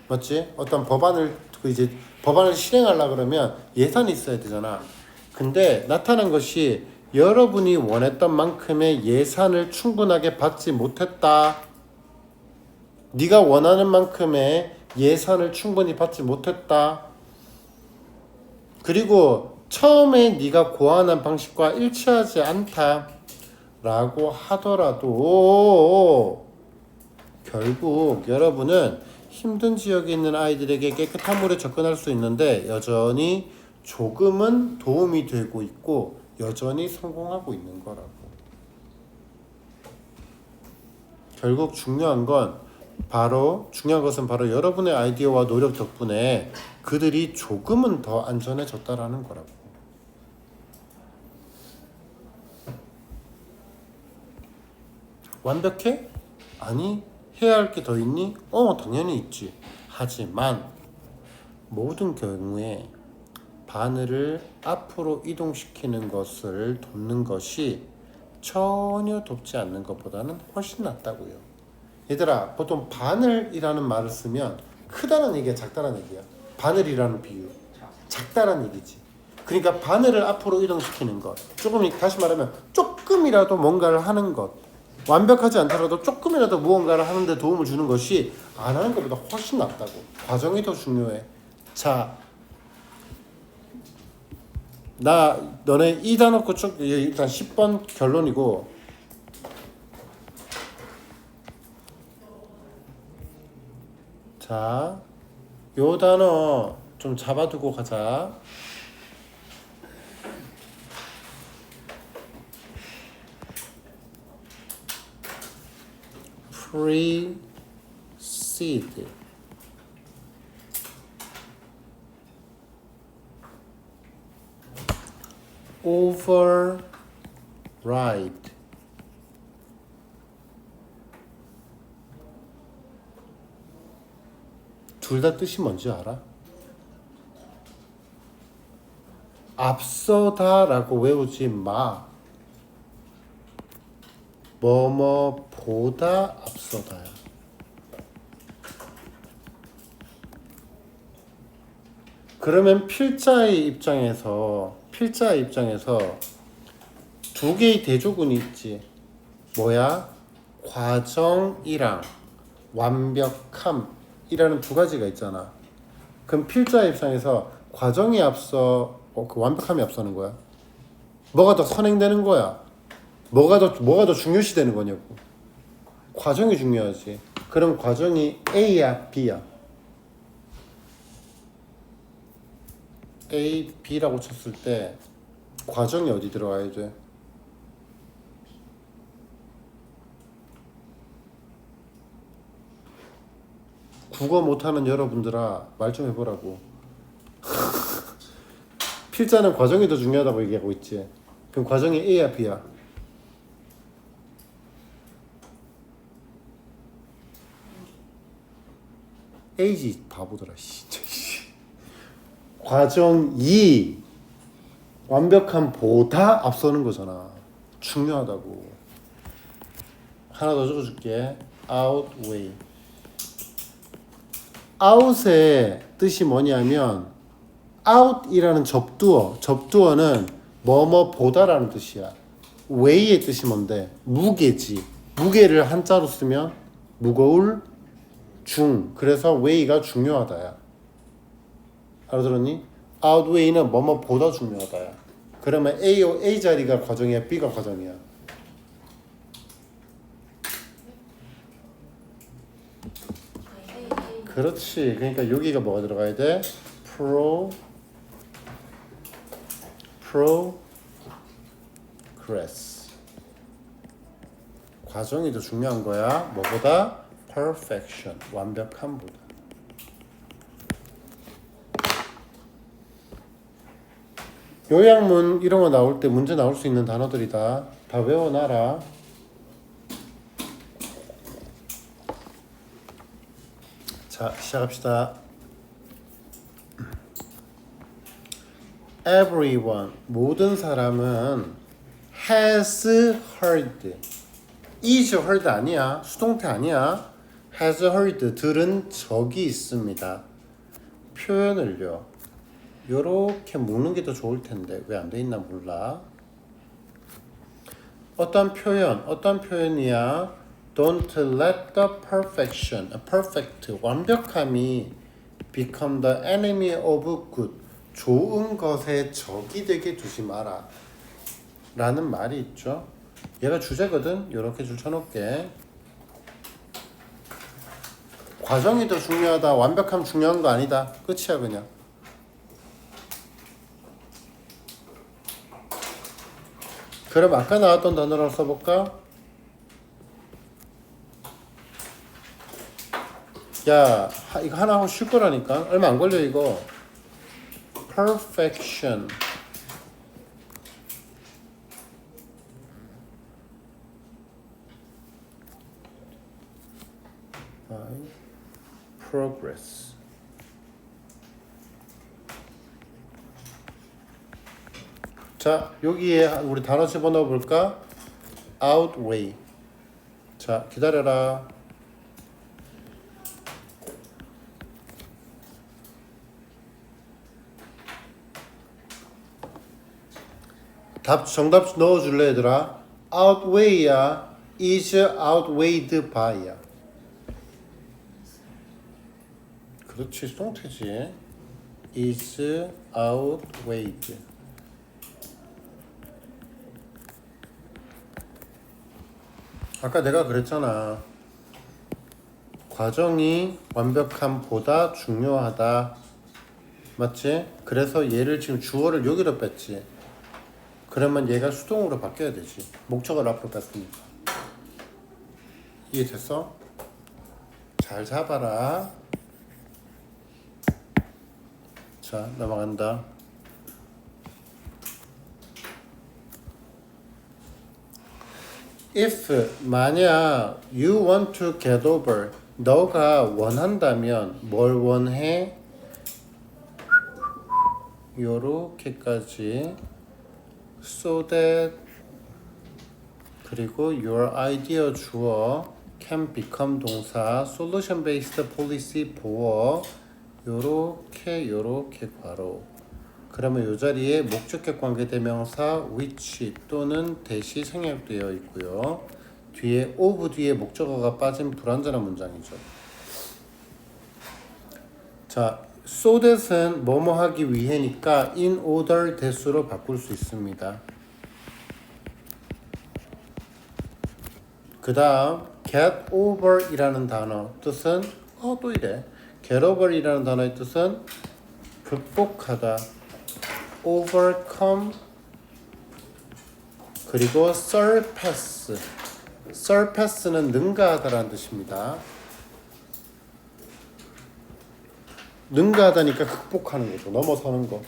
맞지? 어떤 법안을 실행하려고 그러면 예산이 있어야 되잖아. 근데 나타난 것이 여러분이 원했던 만큼의 예산을 충분하게 받지 못했다. 네가 원하는 만큼의 예산을 충분히 받지 못했다. 그리고 처음에 네가 고안한 방식과 일치하지 않다 라고 하더라도 결국 여러분은 힘든 지역에 있는 아이들에게 깨끗한 물에 접근할 수 있는데 여전히 조금은 도움이 되고 있고 여전히 성공하고 있는 거라고. 결국 중요한 것은 바로 여러분의 아이디어와 노력 덕분에 그들이 조금은 더 안전해졌다라는 거라고. 완벽해? 아니, 해야 할 게 더 있니? 당연히 있지. 하지만 모든 경우에 바늘을 앞으로 이동시키는 것을 돕는 것이 전혀 돕지 않는 것보다는 훨씬 낫다고요. 얘들아, 보통 바늘이라는 말을 쓰면 크다는 얘기야, 작다는 얘기야? 바늘이라는 비유, 작다는 얘기지. 그러니까 바늘을 앞으로 이동시키는 것, 다시 말하면 조금이라도 뭔가를 하는 것, 완벽하지 않더라도 조금이라도 무언가를 하는데 도움을 주는 것이 안 하는 것보다 훨씬 낫다고. 과정이 더 중요해. 자, 너네 이 단어 거 일단 10번 결론이고, 자, 요 단어 좀 잡아두고 가자. precede, override, 둘 다 뜻이 뭔지 알아? 앞서다라고 외우지 마. 뭐뭐보다 앞서다야. 그러면 필자의 입장에서 두 개의 대조군이 있지. 뭐야? 과정이랑 완벽함이라는 두 가지가 있잖아. 그럼 필자의 입장에서 과정이 앞서 그 완벽함이 앞서는 거야? 뭐가 더 선행되는 거야? 뭐가 더 중요시되는 거냐고. 과정이 중요하지. 그럼 과정이 A야, B야? A, B라고 쳤을 때 과정이 어디 들어가야 돼? 국어 못하는 여러분들아, 말 좀 해보라고. 필자는 과정이 더 중요하다고 얘기하고 있지. 그럼 과정이 A야, B야? A지, 바보들아. 과정이 완벽함보다 앞서는 거잖아. 중요하다고. 하나 더 적어줄게. outweigh. out의 뜻이 뭐냐면 out이라는 접두어는 뭐뭐보다라는 뜻이야. weigh의 뜻이 뭔데? 무게지. 무게를 한자로 쓰면 무거울, 중. 그래서 weigh가 중요하다야. 알아들었니? outweigh는 뭐뭐보다 중요하다야. 그러면 A 자리가 과정이야, B가 과정이야? 그렇지. 그러니까 여기가 뭐가 들어가야 돼? progress. 과정이 더 중요한 거야. 뭐보다? perfection. 완벽함보다. 요약문 이런 거 나올 때 문제 나올 수 있는 단어들이다. 다 외워놔라. 자, 시작합시다. Everyone, 모든 사람은 has heard. is heard 아니야. 수동태 아니야. has heard 들은 적이 있습니다. 표현을요. 요렇게 묶는 게 더 좋을 텐데 왜 안 돼 있나 몰라. 어떤 표현이야? Don't let the perfect, 완벽함이 become the enemy of good. 좋은 것의 적이 되게 두지 마라. 라는 말이 있죠. 얘가 주제거든. 이렇게 줄 쳐놓을게. 과정이 더 중요하다. 완벽함 중요한 거 아니다. 끝이야 그냥. 그럼 아까 나왔던 단어로 써볼까? 야, 이거 하나 하고 쉴 거라니까. 얼마 안 걸려 이거. Perfection. Progress. 자, 여기에 우리 단어 집어넣어 볼까? Outweigh. 자, 기다려라. 정답 넣어줄래 얘들아? Outweigh야. is outweighed by야. 그렇지, 송태지. is outweighed. 아까 내가 그랬잖아. 과정이 완벽함보다 중요하다. 맞지? 그래서 얘를 지금 주어를 여기로 뺐지. 그러면 얘가 수동으로 바뀌어야 되지. 목적을 앞으로 뺐으니까. 이해됐어? 잘 잡아라. 자, 넘어간다. If 만약 you want to get over, 너가 원한다면 뭘 원해? 요렇게까지 so that 그리고 your idea 주어 can become 동사 solution based policy 보어 요렇게 괄호. 그러면 이 자리에 목적격 관계대명사 which 또는 대시 생략되어 있고요. 뒤에 of 뒤에 목적어가 빠진 불완전한 문장이죠. 자, so that은 뭐뭐 하기 위해니까 in order that으로 바꿀 수 있습니다. 그 다음 get over 이라는 단어 뜻은 또 이래. get over 이라는 단어의 뜻은 극복하다. overcome 그리고 surpass는 능가하다라는 뜻입니다. 능가하다니까 극복하는 거죠. 넘어서는 거.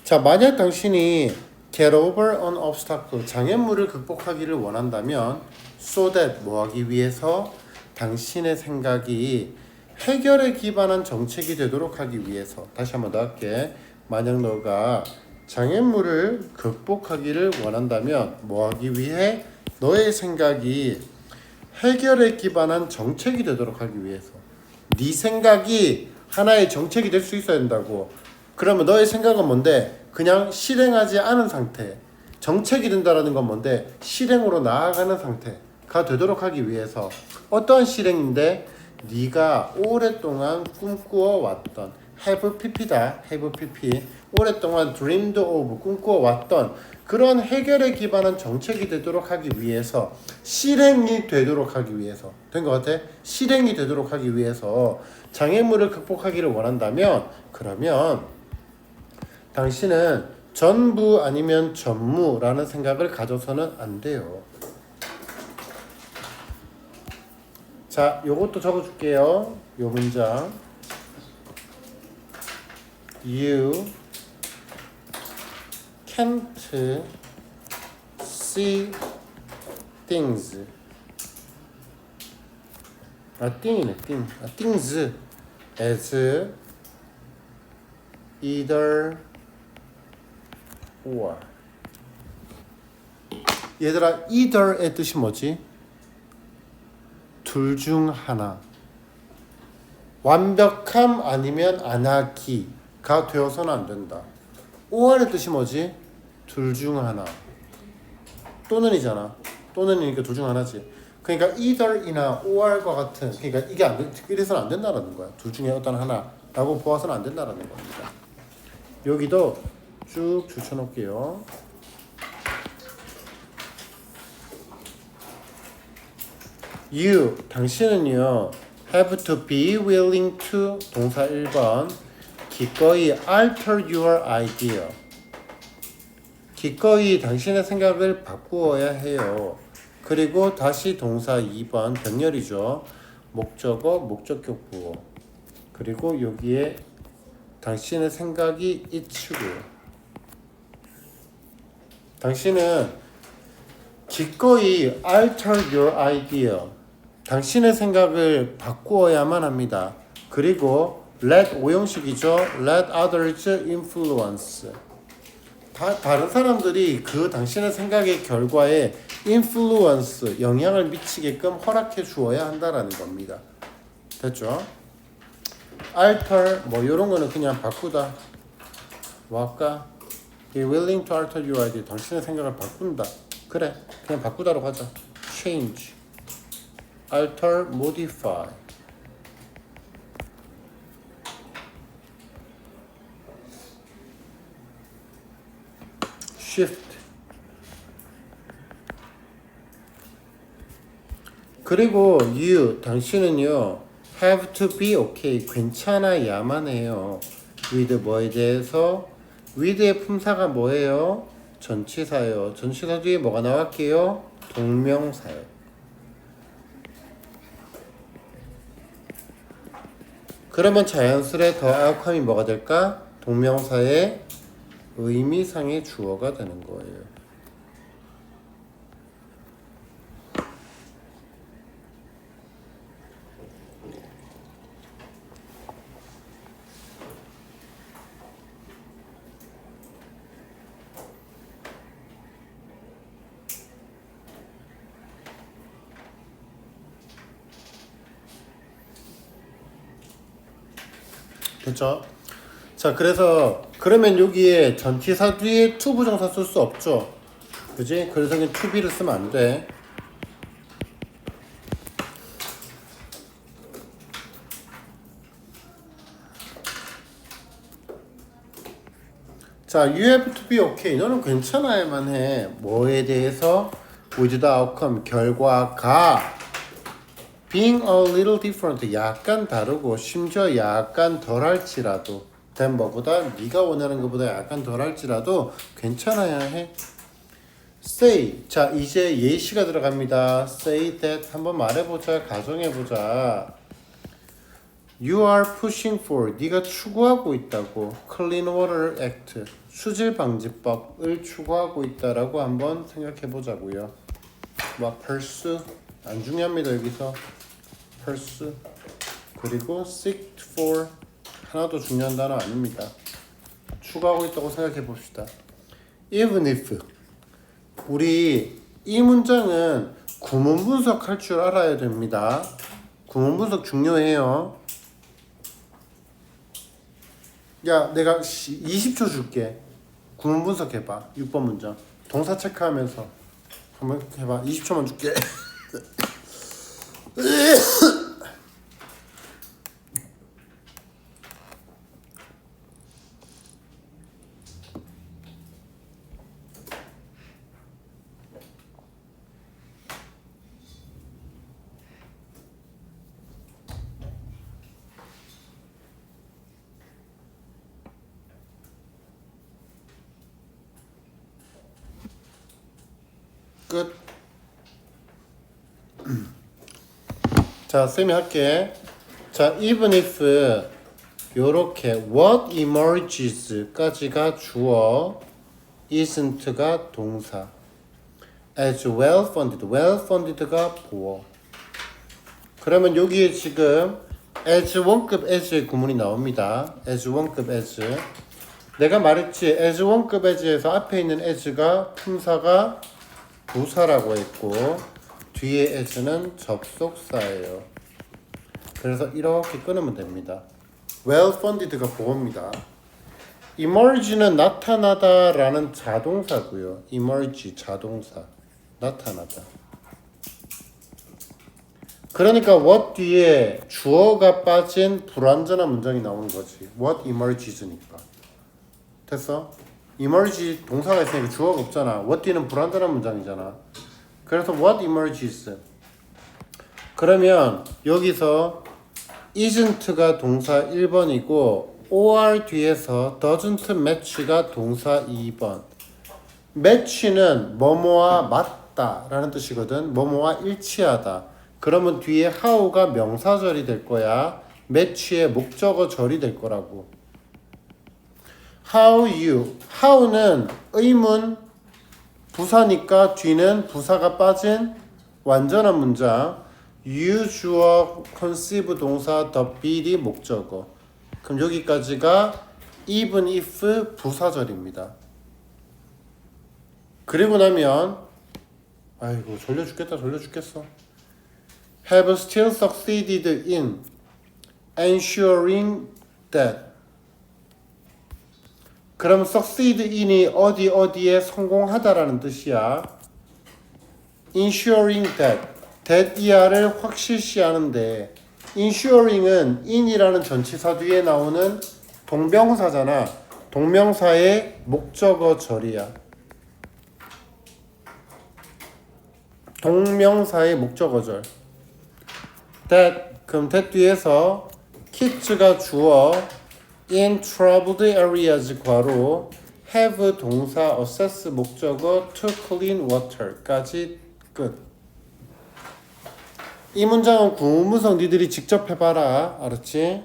자, 만약 당신이 get over an obstacle 장애물을 극복하기를 원한다면 so that 뭐 하기 위해서 당신의 생각이 해결에 기반한 정책이 되도록 하기 위해서. 다시 한번 더 할게. 만약 너가 장애물을 극복하기를 원한다면 뭐 하기 위해? 너의 생각이 해결에 기반한 정책이 되도록 하기 위해서. 네 생각이 하나의 정책이 될 수 있어야 된다고. 그러면 너의 생각은 뭔데? 그냥 실행하지 않은 상태. 정책이 된다라는 건 뭔데? 실행으로 나아가는 상태가 되도록 하기 위해서. 어떠한 실행인데? 네가 오랫동안 꿈꾸어 왔던 have pp다. have pp. 오랫동안 dreamed of 꿈꾸어 왔던 그런 해결에 기반한 정책이 되도록 하기 위해서 실행이 되도록 하기 위해서 된 것 같아? 실행이 되도록 하기 위해서 장애물을 극복하기를 원한다면 그러면 당신은 전부 아니면 전무라는 생각을 가져서는 안 돼요. 자, 요것도 적어줄게요. 요 문장. You can't see things. thing이네, thing. things as either or. 얘들아, either의 뜻이 뭐지? 둘 중 하나. 완벽함 아니면 안 하기가 되어서는 안 된다. or의 뜻이 뭐지? 둘 중 하나. 또는이잖아. 또는이니까 둘 중 하나지. 그러니까 either이나 or과 같은, 그러니까 이게 안 돼, 이래서는 안 된다라는 거야. 둘 중에 어떤 하나라고 보아서는 안 된다라는 겁니다. 여기도 쭉 줄쳐놓을게요. You, 당신은요, have to be willing to, 동사 1번, 기꺼이 alter your idea. 기꺼이 당신의 생각을 바꾸어야 해요. 그리고 다시 동사 2번, 병렬이죠. 목적어, 목적격 부호. 그리고 여기에 당신의 생각이 it고요. 당신은 기꺼이 alter your idea. 당신의 생각을 바꾸어야만 합니다. 그리고 let 오형식이죠. let others influence. 다른 사람들이 그 당신의 생각의 결과에 influence, 영향을 미치게끔 허락해 주어야 한다라는 겁니다. 됐죠? alter, 뭐 이런 거는 그냥 바꾸다. 뭐 아까 be willing to alter your idea. 당신의 생각을 바꾼다. 그래, 그냥 바꾸다로 하자. change, alter, modify. shift. 그리고 you, 당신은요, have to be okay, 괜찮아야만 해요. with 뭐에 대해서, with의 품사가 뭐예요? 전치사요. 전치사 뒤에 뭐가 나갈게요? 동명사요. 그러면 자연스레 더 outcome이 뭐가 될까? 동명사의 의미상의 주어가 되는 거예요. 됐죠? 자, 그러면 여기에 전치사 뒤에 to 부정사 쓸 수 없죠. 그지? 그래서 그냥 to be를 쓰면 안 돼. 자, you have to be okay. 너는 괜찮아야만 해. 뭐에 대해서? with the outcome, 결과가 being a little different, 약간 다르고 심지어 약간 덜할지라도 된 뭐보다 네가 원하는 것보다 약간 덜할지라도 괜찮아야 해. say, 자 이제 예시가 들어갑니다. say that 한번 말해보자. 가정해보자. You are pushing for, 네가 추구하고 있다고. Clean Water Act, 수질방지법을 추구하고 있다라고 한번 생각해보자고요. 뭐 pursue, 안 중요합니다. 여기서 pursue, 그리고 seek for, 하나도 중요한 단어 아닙니다. 추구하고 있다고 생각해 봅시다. Even if, 우리 이 문장은 구문 분석할 줄 알아야 됩니다. 구문 분석 중요해요. 야, 내가 20초 줄게. 구문 분석해봐. 6번 문장. 동사 체크하면서 한번 해봐. 20초만 줄게. 끝. 자, 쌤이 할게. 자, even if 요렇게 what emerges까지가 주어, isn't가 동사, as well funded가 보어. 그러면 여기에 지금 as 1급 as의 구문이 나옵니다. as 1급 as. 내가 말했지, as 1급 as에서 앞에 있는 as가 품사가 부사라고 했고, 뒤에 as는 접속사예요. 그래서 이렇게 끊으면 됩니다. well funded가 보호입니다. emerge는 나타나다 라는 자동사고요. emerge 자동사 나타나다. 그러니까 what 뒤에 주어가 빠진 불완전한 문장이 나오는 거지. what emerges니까. 됐어? emerge 동사가 있으니까 주어가 없잖아. what 뒤는 불완전한 문장이잖아. 그래서 what emerges. 그러면 여기서 isn't가 동사 1번이고 or 뒤에서 doesn't match가 동사 2번. match는 뭐뭐와 맞다 라는 뜻이거든. 뭐뭐와 일치하다. 그러면 뒤에 how가 명사절이 될 거야. match의 목적어절이 될 거라고. how you. how는 의문 부사니까 뒤는 부사가 빠진 완전한 문장. you 주어 conceive 동사 the be이 목적어. 그럼 여기까지가 even if 부사절입니다. 그리고 나면 아이고 졸려 죽겠어. have still succeeded in ensuring that. 그럼 succeed in이 어디에 성공하다라는 뜻이야. ensuring that 이하를 확실시하는데 ensuring은 in이라는 전치사 뒤에 나오는 동명사잖아. 동명사의 목적어절이야. 동명사의 목적어절. 그럼 that 뒤에서 kids가 주어 in troubled areas 괄호 have 동사 assess 목적어 to clean water까지 끝. 이 문장은 구문성 니들이 직접 해봐라. 알았지?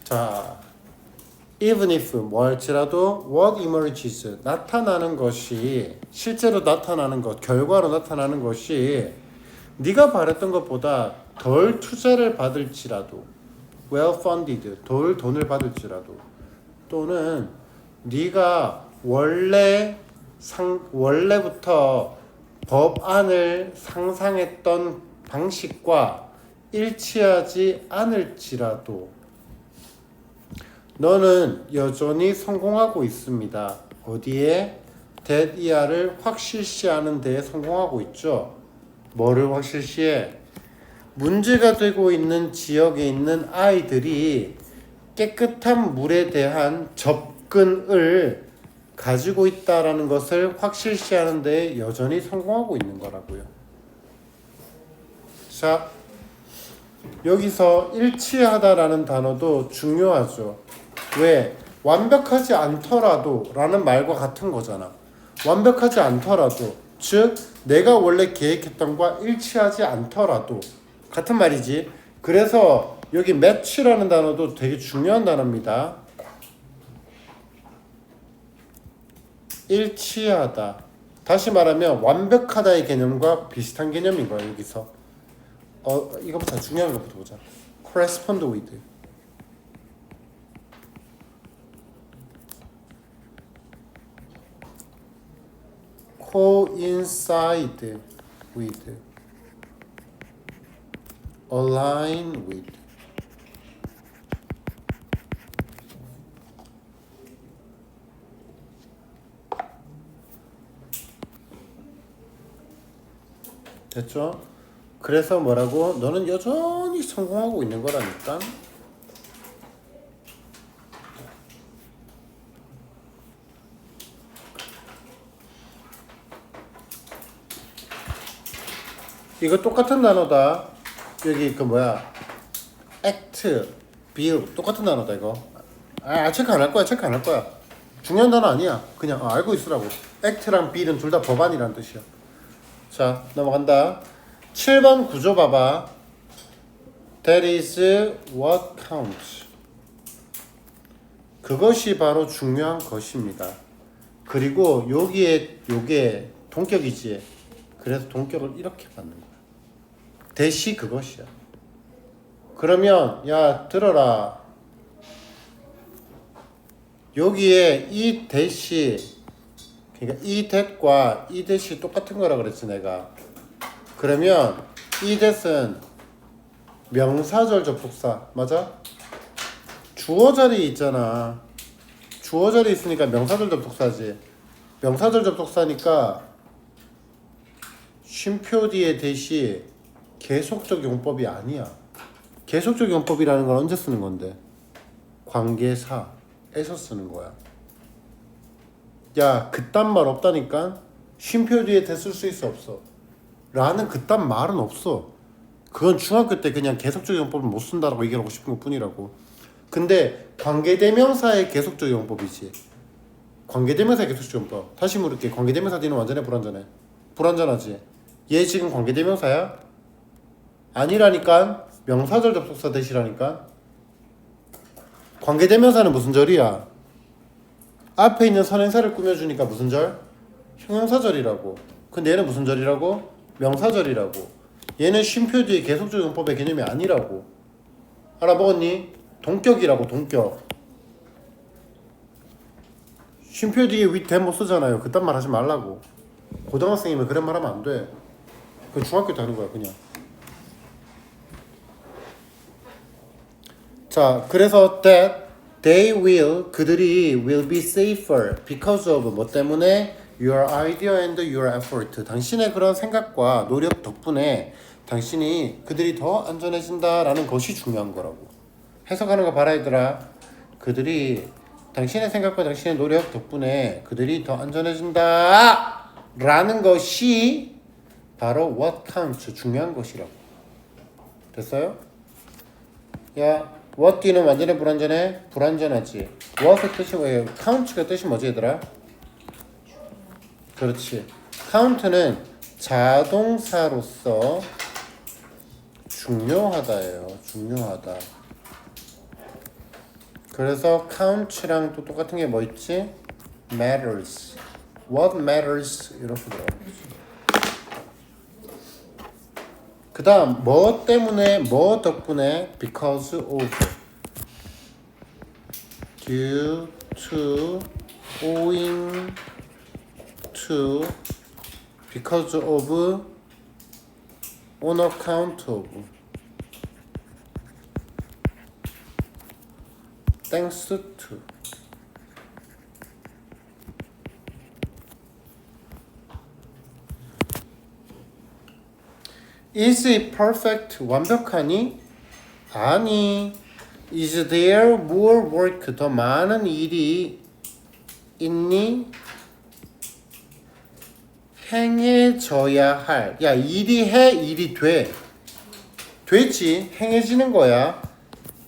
자, even if 뭐 할지라도 what emerges 나타나는 것이 실제로 나타나는 것, 결과로 나타나는 것이 네가 바랬던 것보다 덜 투자를 받을지라도 well funded 덜 돈을 받을지라도 또는 네가 원래부터 법안을 상상했던 방식과 일치하지 않을지라도 너는 여전히 성공하고 있습니다. 어디에? that 이하를 확실시하는 데에 성공하고 있죠. 뭐를 확실시해? 문제가 되고 있는 지역에 있는 아이들이 깨끗한 물에 대한 접근을 가지고 있다라는 것을 확실시하는 데 여전히 성공하고 있는 거라고요. 자, 여기서 일치하다라는 단어도 중요하죠. 왜? 완벽하지 않더라도 라는 말과 같은 거잖아. 완벽하지 않더라도, 즉 내가 원래 계획했던 것과 일치하지 않더라도 같은 말이지. 그래서 여기 match라는 단어도 되게 중요한 단어입니다. 일치하다. 다시 말하면 완벽하다의 개념과 비슷한 개념인 거야. 여기서 이거부터 중요한 것부터 보자. correspond with. coincide with. align with. 됐죠? 그래서 뭐라고? 너는 여전히 성공하고 있는 거라니까. 이거 똑같은 단어다. 여기 그 뭐야? act, build 똑같은 단어다 이거. 체크 안 할 거야. 중요한 단어 아니야. 그냥 알고 있으라고. act랑 build은 둘 다 법안이란 뜻이야. 자, 넘어간다. 7번 구조 봐봐. That is what counts. 그것이 바로 중요한 것입니다. 그리고 요게 동격이지. 그래서 동격을 이렇게 받는 거야. 대시 그것이야. 그러면 야 들어라. 여기에 이 대시 그러니까 이 that과 이 대시 똑같은 거라 그랬지 내가. 그러면 이 that은 명사절 접속사 맞아? 주어 자리 있잖아. 주어 자리 있으니까 명사절 접속사지. 명사절 접속사니까 쉼표 뒤에 대시 계속적 용법이 아니야. 계속적 용법이라는 건 언제 쓰는 건데? 관계사에서 쓰는 거야. 야, 그딴 말 없다니까? 쉼표 뒤에 대 쓸 수 있어 없어? 라는 그딴 말은 없어. 그건 중학교 때 그냥 계속적 용법을 못 쓴다라고 얘기하고 싶은 것 뿐이라고. 근데 관계대명사의 계속적 용법이지. 관계대명사의 계속적 용법. 다시 물을게. 관계대명사 뒤는 완전해 불완전해? 불완전하지. 얘 지금 관계대명사야? 아니라니까. 명사절 접속사 대시라니까. 관계대명사는 무슨 절이야? 앞에 있는 선행사를 꾸며주니까 무슨 절? 형용사절이라고. 근데 얘는 무슨 절이라고? 명사절이라고. 얘는 쉼표 뒤에 계속적 용법의 개념이 아니라고. 알아먹었니? 동격이라고. 동격. 쉼표 뒤에 윗대 못 쓰잖아요. 그딴 말 하지 말라고. 고등학생이면 그런 말 하면 안 돼. 그 중학교 때 하는 거야 그냥. 자, 그래서 that they will 그들이 will be safer because of 뭐 때문에 your idea and your effort 당신의 그런 생각과 노력 덕분에 당신이 그들이 더 안전해진다라는 것이 중요한 거라고. 해석하는 거 봐라 얘들아. 그들이 당신의 생각과 당신의 노력 덕분에 그들이 더 안전해진다 라는 것이 바로 what counts 중요한 것이라고. 됐어요? 야, what 뒤는 완전해 불완전해? 불완전하지. what의 뜻이 뭐예요? count가 뜻이 뭐지 얘들아? 그렇지. count는 자동사로서 중요하다예요. 중요하다. 그래서 count랑 또 똑같은 게 뭐 있지? matters. what matters 이렇게 들어. 그 다음 뭐 때문에 뭐 덕분에 because of due to owing to because of on account of thanks to is it perfect 완벽하니? 아니. is there more work 더 많은 일이 있니? 행해져야 할. 야, 일이 해 일이 돼. 되지. 행해지는 거야.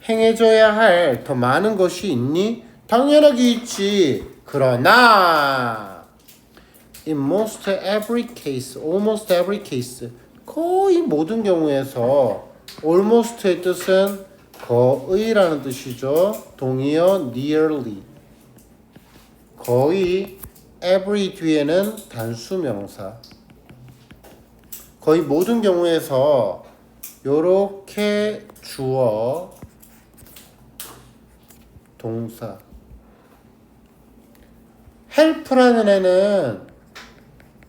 행해져야 할 더 많은 것이 있니? 당연하게 있지. 그러나 in most every case, almost every case 거의 모든 경우에서 almost의 뜻은 거의라는 뜻이죠. 동의어 nearly. 거의 every 뒤에는 단수명사. 거의 모든 경우에서 요렇게 주어 동사. help라는 애는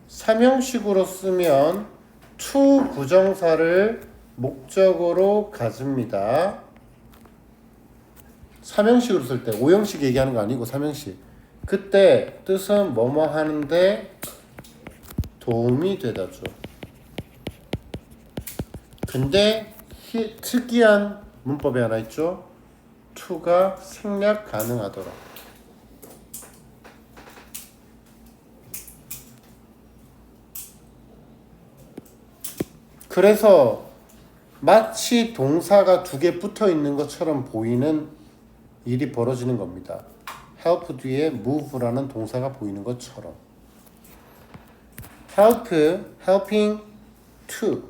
삼형식으로 쓰면 to 부정사를 목적으로 가집니다. 삼형식으로 쓸 때, 오형식 얘기하는 거 아니고 삼형식. 그때 뜻은 뭐뭐 하는데 도움이 되다죠. 근데 특이한 문법이 하나 있죠. to가 생략 가능하더라. 그래서 마치 동사가 두 개 붙어 있는 것처럼 보이는 일이 벌어지는 겁니다. help 뒤에 move라는 동사가 보이는 것처럼. help, helping to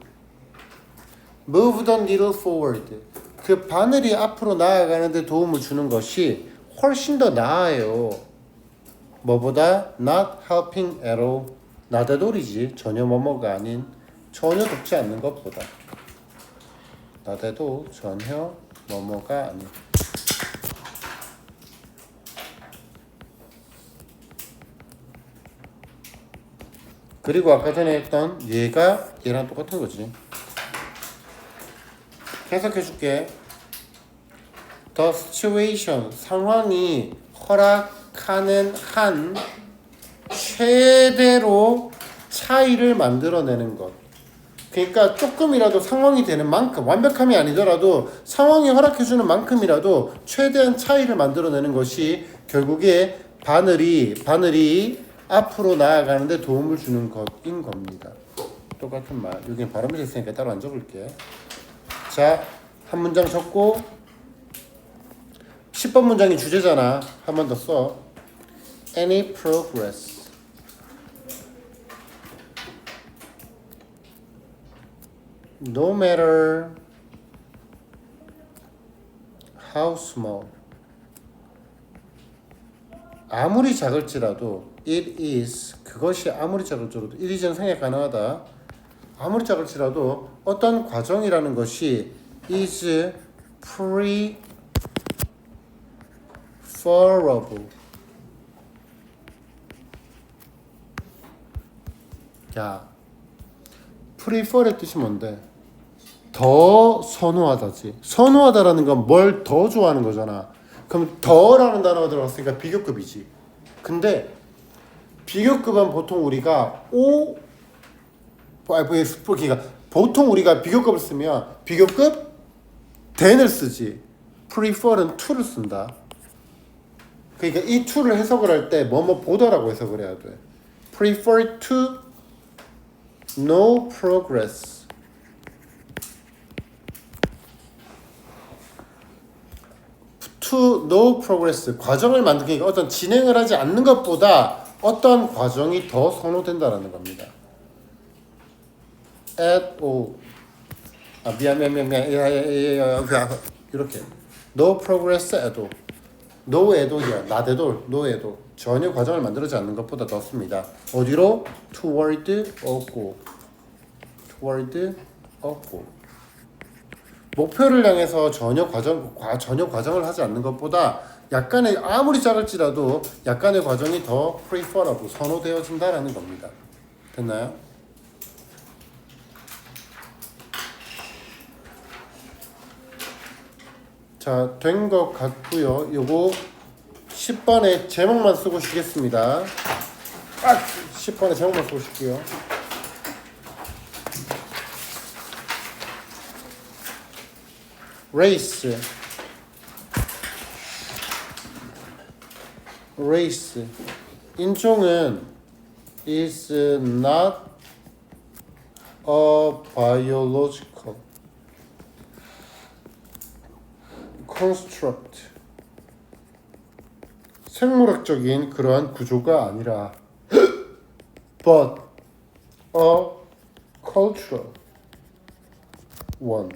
move the needle forward. 그 바늘이 앞으로 나아가는데 도움을 주는 것이 훨씬 더 나아요. 뭐보다 not helping at all. not at all이지. 전혀 뭐뭐가 아닌, 전혀 돕지 않는 것보다. not at all, 전혀 뭐뭐가 아닌. 그리고 아까 전에 했던 얘가 얘랑 똑같은 거지. 해석해 줄게. The situation, 상황이 허락하는 한 최대로 차이를 만들어내는 것. 그러니까 조금이라도 상황이 되는 만큼, 완벽함이 아니더라도 상황이 허락해주는 만큼이라도 최대한 차이를 만들어내는 것이 결국에 바늘이 앞으로 나아가는데 도움을 주는 것인 겁니다. 똑같은 말. 여기는 발음이 됐으니까 따로 안 적을게. 자, 한 문장 적고 10번 문장이 주제잖아. 한 번 더 써. Any progress. No matter how small. 아무리 작을지라도 it is. 그것이 아무리 작을지라도 it is는 생략 가능하다. 아무리 작을지라도 어떤 과정이라는 것이 is preferable. 야, prefer의 뜻이 뭔데? 더 선호하다지. 선호하다라는 건 뭘 더 좋아하는 거잖아. 그럼 더라는 단어가 들어갔으니까 비교급이지. 근데 비교급은 보통 우리가 그러니까 보통 우리가 비교급을 쓰면 비교급 than을 쓰지. prefer는 to를 쓴다. 그러니까 이 to를 해석을 할 때 뭐뭐 보다라고 해석을 해야 돼. prefer to no progress. to no progress. 과정을 만들기가 어떤 진행을 하지 않는 것보다 어떤 과정이 더 선호된다라는 겁니다. at all. 미안. 이렇게. no progress at all. no at all이야. not at all. no at all. 전혀 과정을 만들지 않는 것보다 더 습니다. 어디로? toward a goal. toward a goal. 목표를 향해서 전혀 과정을 하지 않는 것보다 약간의 아무리 작을지라도 약간의 과정이 더 preferable 선호되어진다라는 겁니다. 됐나요? 자, 된 것 같고요. 요거 10번에 제목만 쓰고 쉬겠습니다. 10번에 제목만 쓰고 쉴게요. race. 인종은 is not a biological construct. 생물학적인 그러한 구조가 아니라 but a cultural one.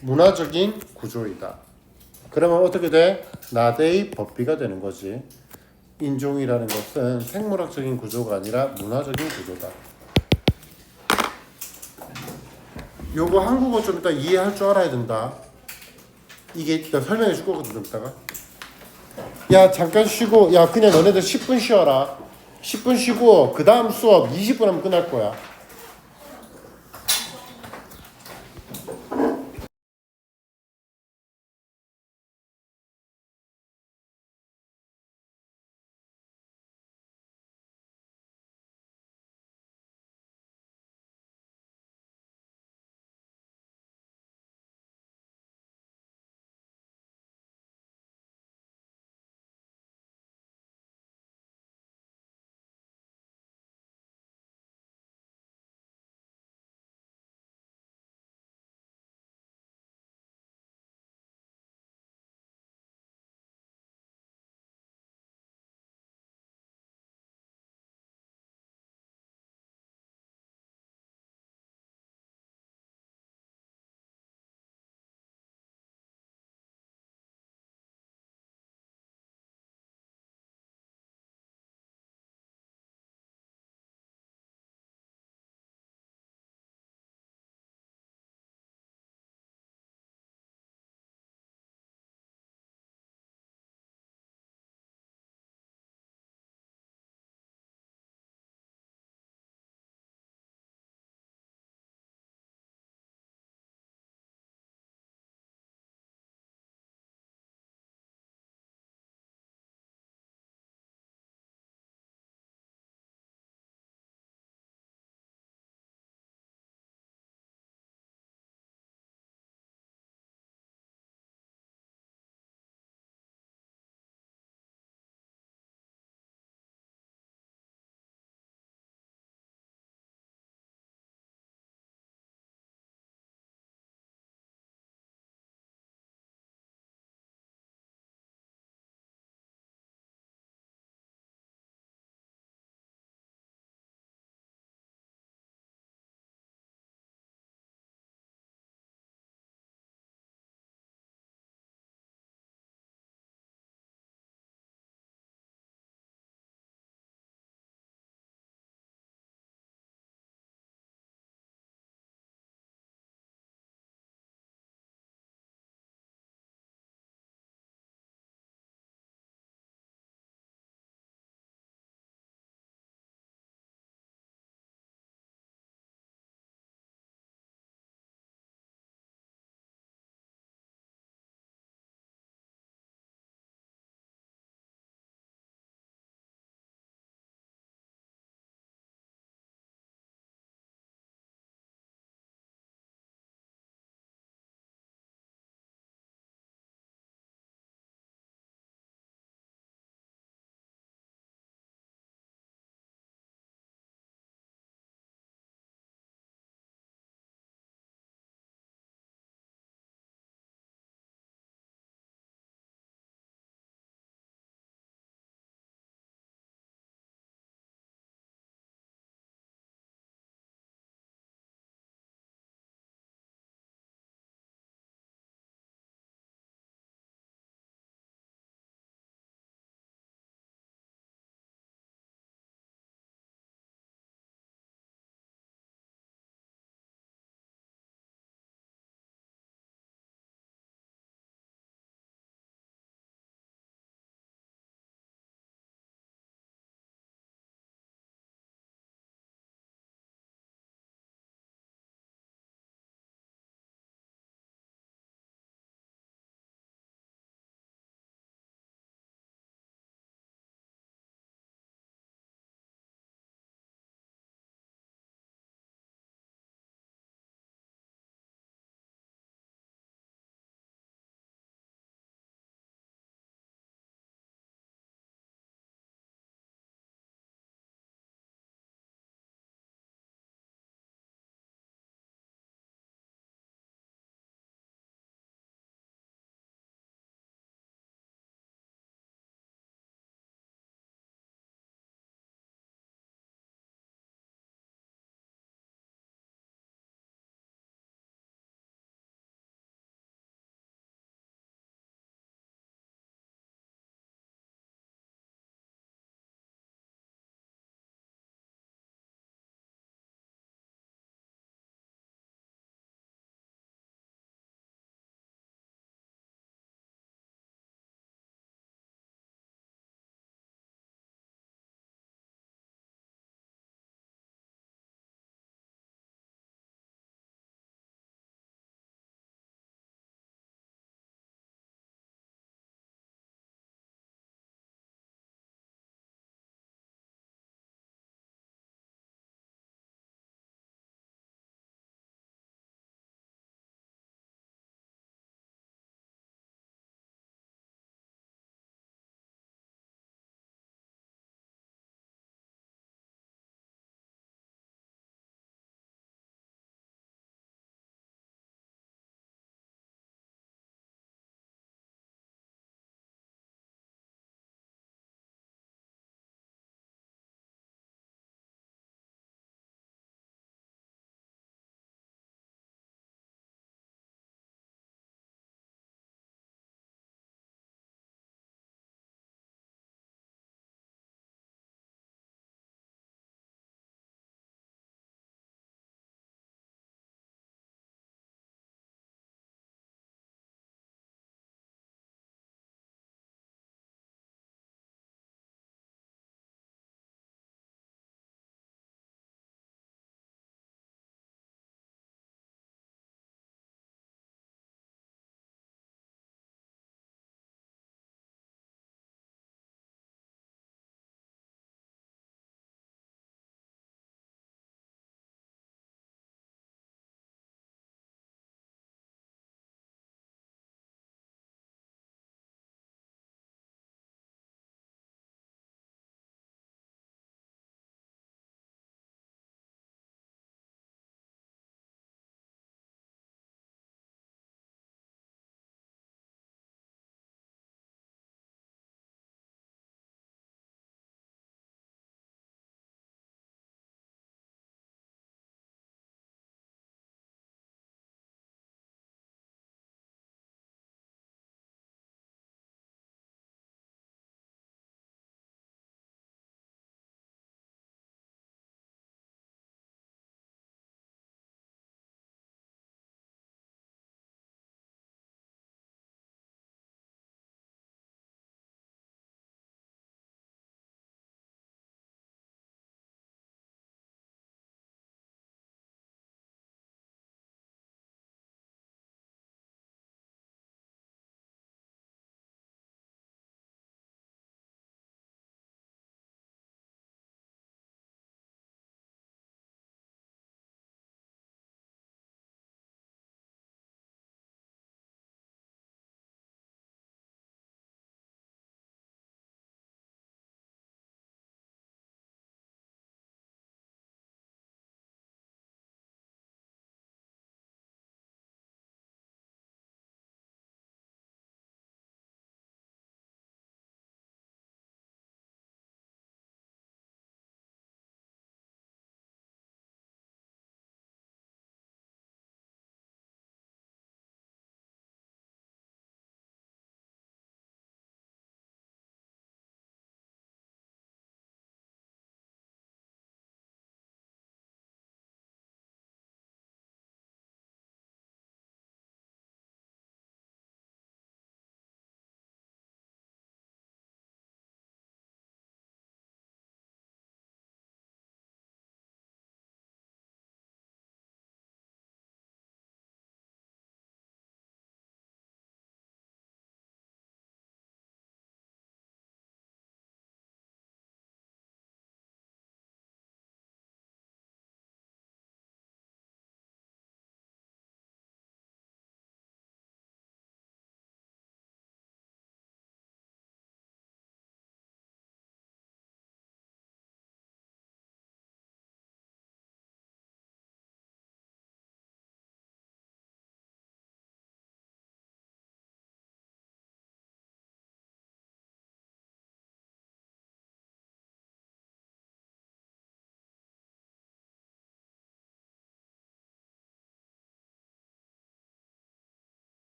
문화적인 구조이다. 그러면 어떻게 돼? 나대의 법비가 되는 거지. 인종이라는 것은 생물학적인 구조가 아니라 문화적인 구조다. 요거 한국어 좀 이따 이해할 줄 알아야 된다. 이게 이따 설명해 줄 거거든 좀 이따가. 야 잠깐 쉬고 야 그냥 너네들 10분 쉬어라. 10분 쉬고 그 다음 수업 20분 하면 끝날 거야.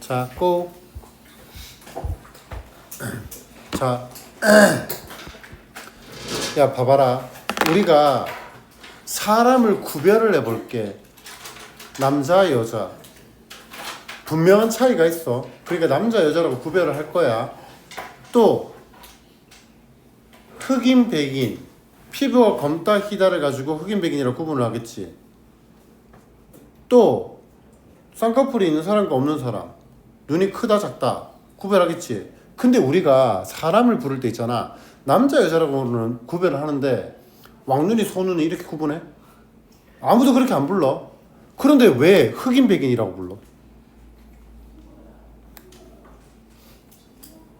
자, 고. 자, 야, 봐봐라. 우리가 사람을 구별을 해볼게. 남자, 여자. 분명한 차이가 있어. 그러니까 남자, 여자라고 구별을 할 거야. 또 흑인, 백인. 피부가 검다, 희다를 가지고 흑인, 백인이라고 구분을 하겠지. 또 쌍꺼풀이 있는 사람과 없는 사람. 눈이 크다, 작다. 구별하겠지. 근데 우리가 사람을 부를 때 있잖아. 남자, 여자라고는 구별을 하는데 왕눈이, 소눈이 이렇게 구분해? 아무도 그렇게 안 불러. 그런데 왜 흑인, 백인이라고 불러?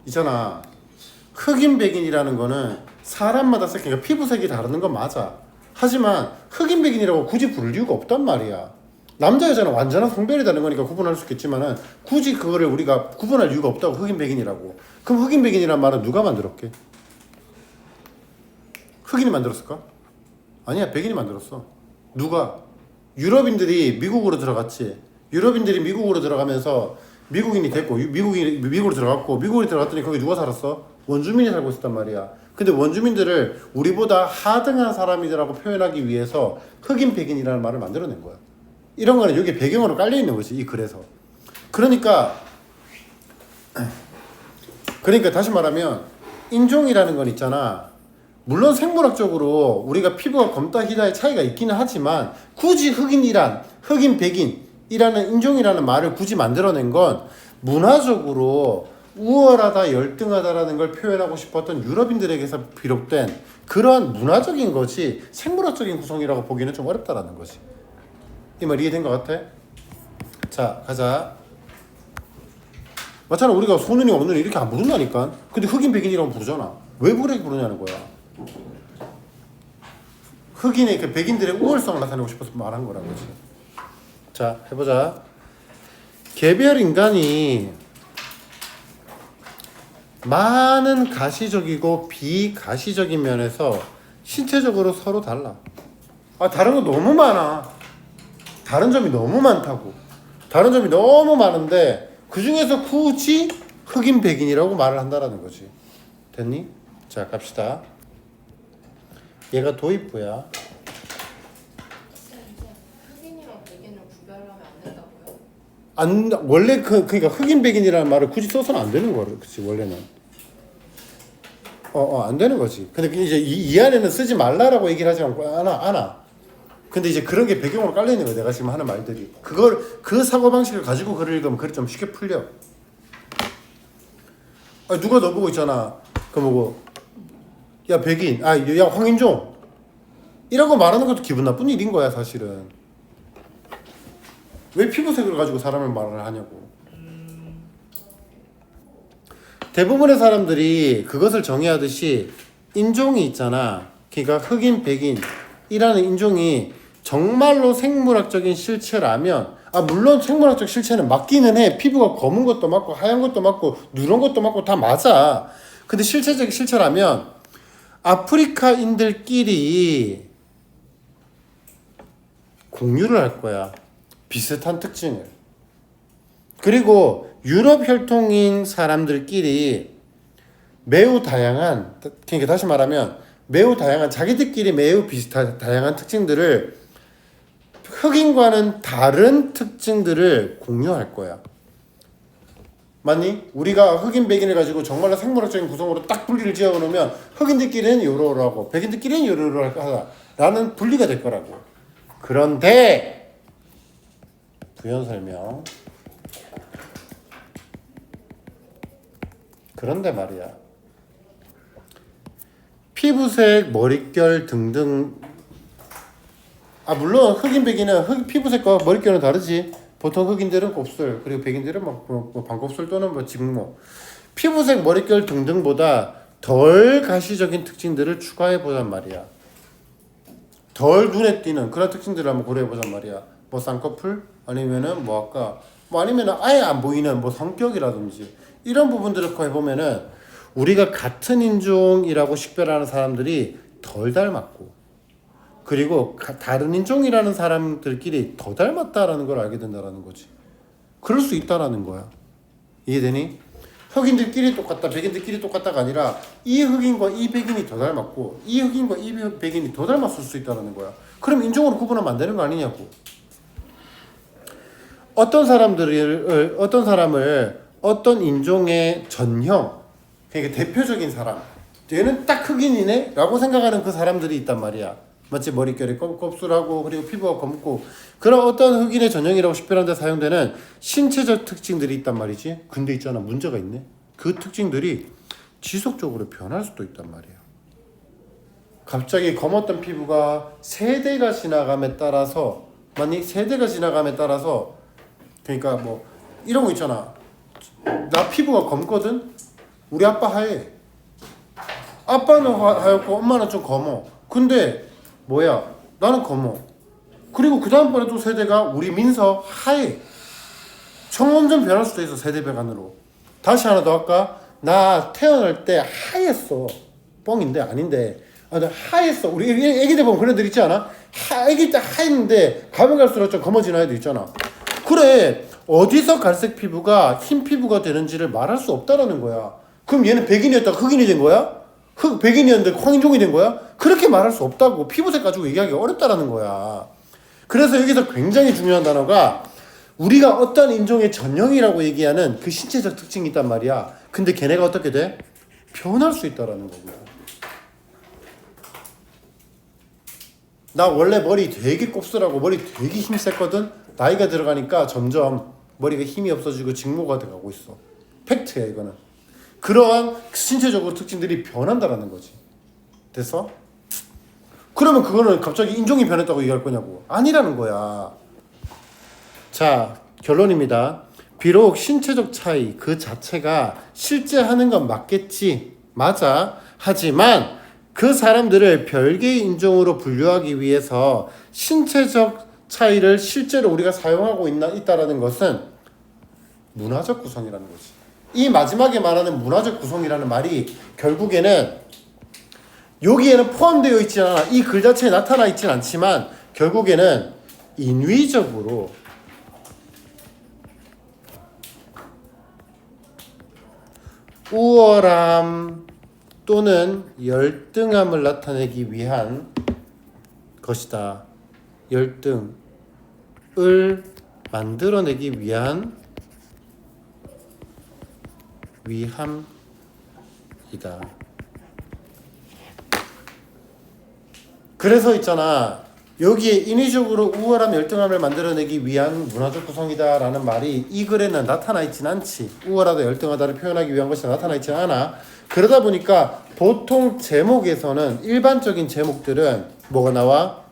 있잖아. 흑인, 백인이라는 거는 사람마다 그러니까 피부색이 다르는 건 맞아. 하지만 흑인, 백인이라고 굳이 부를 이유가 없단 말이야. 남자, 여자는 완전한 성별이 다른 거니까 구분할 수 있겠지만은 굳이 그거를 우리가 구분할 이유가 없다고. 흑인, 백인이라고. 그럼 흑인, 백인이란 말은 누가 만들었게? 흑인이 만들었을까? 아니야, 백인이 만들었어. 누가? 유럽인들이 미국으로 들어갔지. 유럽인들이 미국으로 들어가면서 미국인이 됐고, 미국인이 미국으로 들어갔고, 미국으로 들어갔더니 거기 누가 살았어? 원주민이 살고 있었단 말이야. 근데 원주민들을 우리보다 하등한 사람이라고 표현하기 위해서 흑인, 백인이라는 말을 만들어낸 거야. 이런 거는 여기 배경으로 깔려 있는 거지, 이 글에서. 그러니까 다시 말하면 인종이라는 건 있잖아. 물론 생물학적으로 우리가 피부가 검다, 희다의 차이가 있기는 하지만 굳이 흑인, 백인이라는 인종이라는 말을 굳이 만들어낸 건 문화적으로 우월하다, 열등하다라는 걸 표현하고 싶었던 유럽인들에게서 비롯된 그러한 문화적인 것이 생물학적인 구성이라고 보기는 좀 어렵다라는 거지. 이 말 이해된 것 같아? 자, 가자. 맞잖아. 우리가 소눈이, 없눈이 이렇게 안 부른다니까. 근데 흑인, 백인이라고 부르잖아. 왜 그렇게 부르냐는 거야. 흑인의 그 백인들의 우월성을 나타내고 싶어서 말한 거란 거지. 자, 해보자. 개별 인간이 많은 가시적이고 비가시적인 면에서 신체적으로 서로 달라. 다른 거 너무 많아. 다른 점이 너무 많다고. 다른 점이 너무 많은데 그 중에서 굳이 흑인, 백인이라고 말을 한다라는 거지. 됐니? 자, 갑시다. 얘가 도입부야. 흑인이랑 백인을 구별하면 안 된다고요? 원래 그러니까 흑인, 백인이라는 말을 굳이 써서는 안 되는 거를. 그치, 원래는. 안 되는 거지. 근데 이제 이 안에는 쓰지 말라라고 얘기를 하지 않고 안아. 근데 이제 그런 게 배경으로 깔려 있는 거야. 내가 지금 하는 말들이. 그 사고 방식을 가지고 글을 읽으면 글이 좀 쉽게 풀려. 누가 너 보고 있잖아. 야, 백인. 야, 황인종. 이라고 말하는 것도 기분 나쁜 일인 거야, 사실은. 왜 피부색을 가지고 사람을 말을 하냐고. 대부분의 사람들이 그것을 정의하듯이 인종이 있잖아. 그러니까 흑인, 백인이라는 인종이 정말로 생물학적인 실체라면, 물론 생물학적 실체는 맞기는 해. 피부가 검은 것도 맞고 하얀 것도 맞고 누런 것도 맞고 다 맞아. 근데 실체적인 실체라면 아프리카인들끼리 공유를 할 거야. 비슷한 특징을. 그리고 유럽 혈통인 사람들끼리 매우 다양한, 그러니까 다시 말하면 매우 다양한, 자기들끼리 매우 비슷한 다양한 특징들을, 흑인과는 다른 특징들을 공유할 거야. 맞니? 우리가 흑인, 백인을 가지고 정말로 생물학적인 구성으로 딱 분리를 지어 놓으면 흑인들끼리는 요러하고 백인들끼리는 요러하다라는 분리가 될 거라고. 그런데 부연 설명. 그런데 말이야. 피부색, 머릿결 등등. 물론 흑인, 백인은 피부색과 머릿결은 다르지. 보통 흑인들은 곱슬, 그리고 백인들은 반곱슬 또는 직모. 피부색, 머릿결 등등보다 덜 가시적인 특징들을 추가해 보단 말이야. 덜 눈에 띄는 그런 특징들을 한번 고려해 보단 말이야. 쌍꺼풀, 아니면은 아니면은 아예 안 보이는 성격이라든지 이런 부분들을 해보면은 우리가 같은 인종이라고 식별하는 사람들이 덜 닮았고, 그리고 다른 인종이라는 사람들끼리 더 닮았다라는 걸 알게 된다라는 거지. 그럴 수 있다라는 거야. 이해되니? 흑인들끼리 똑같다, 백인들끼리 똑같다가 아니라 이 흑인과 이 백인이 더 닮았고 이 흑인과 이 백인이 더 닮았을 수 있다는 거야. 그럼 인종으로 구분하면 안 되는 거 아니냐고. 어떤 사람을 어떤 인종의 전형, 그러니까 대표적인 사람, 얘는 딱 흑인이네 라고 생각하는 그 사람들이 있단 말이야. 마치 머릿결이 곱슬하고 그리고 피부가 검고 그런 어떤 흑인의 전형이라고 식별하는 데 사용되는 신체적 특징들이 있단 말이지. 근데 있잖아, 문제가 있네. 그 특징들이 지속적으로 변할 수도 있단 말이야. 갑자기 검었던 피부가 세대가 지나감에 따라서, 만약 세대가 지나감에 따라서, 그러니까 뭐 이런 거 있잖아. 나 피부가 검거든. 우리 아빠 하얘. 아빠는 하얗고 엄마는 좀 검어. 근데 뭐야? 나는 검어. 그리고 그 다음번에 또 세대가 우리 민서 하얘. 점점 변할 수도 있어, 세대별간으로. 다시 하나 더 할까? 나 태어날 때 하얘어. 뻥인데 아닌데. 나 하얘어. 우리 애기들 보면 그런 애들 있지 않아? 애기 때 하얘는데 가면 갈수록 좀 검어지는 애들 있잖아. 그래, 어디서 갈색 피부가 흰 피부가 되는지를 말할 수 없다라는 거야. 그럼 얘는 백인이었다가 흑인이 된 거야? 백인이었는데 황인종이 된 거야? 그렇게 말할 수 없다고. 피부색 가지고 얘기하기가 어렵다라는 거야. 그래서 여기서 굉장히 중요한 단어가 우리가 어떤 인종의 전형이라고 얘기하는 그 신체적 특징이 있단 말이야. 근데 걔네가 어떻게 돼? 변할 수 있다라는 거고요. 나 원래 머리 되게 곱슬하고 머리 되게 힘셌거든. 나이가 들어가니까 점점 머리가 힘이 없어지고 직모가 돼가고 있어. 팩트야 이거는. 그러한 신체적으로 특징들이 변한다라는 거지. 됐어? 그러면 그거는 갑자기 인종이 변했다고 얘기할 거냐고. 아니라는 거야. 자, 결론입니다. 비록 신체적 차이 그 자체가 실제 하는 건 맞겠지. 맞아. 하지만 그 사람들을 별개의 인종으로 분류하기 위해서 신체적 차이를 실제로 우리가 사용하고 있다라는 것은 문화적 구성이라는 거지. 이 마지막에 말하는 문화적 구성이라는 말이 결국에는 여기에는 포함되어 있지 않아. 이 글 자체에 나타나 있진 않지만 결국에는 인위적으로 우월함 또는 열등함을 나타내기 위한 것이다. 열등을 만들어내기 위함이다. 그래서 있잖아, 여기에 인위적으로 우월함, 열등함을 만들어내기 위한 문화적 구성이다라는 말이 이 글에는 나타나 있진 않지. 우월하다, 열등하다를 표현하기 위한 것이 나타나 있진 않아. 그러다 보니까 보통 제목에서는, 일반적인 제목들은 뭐가 나와?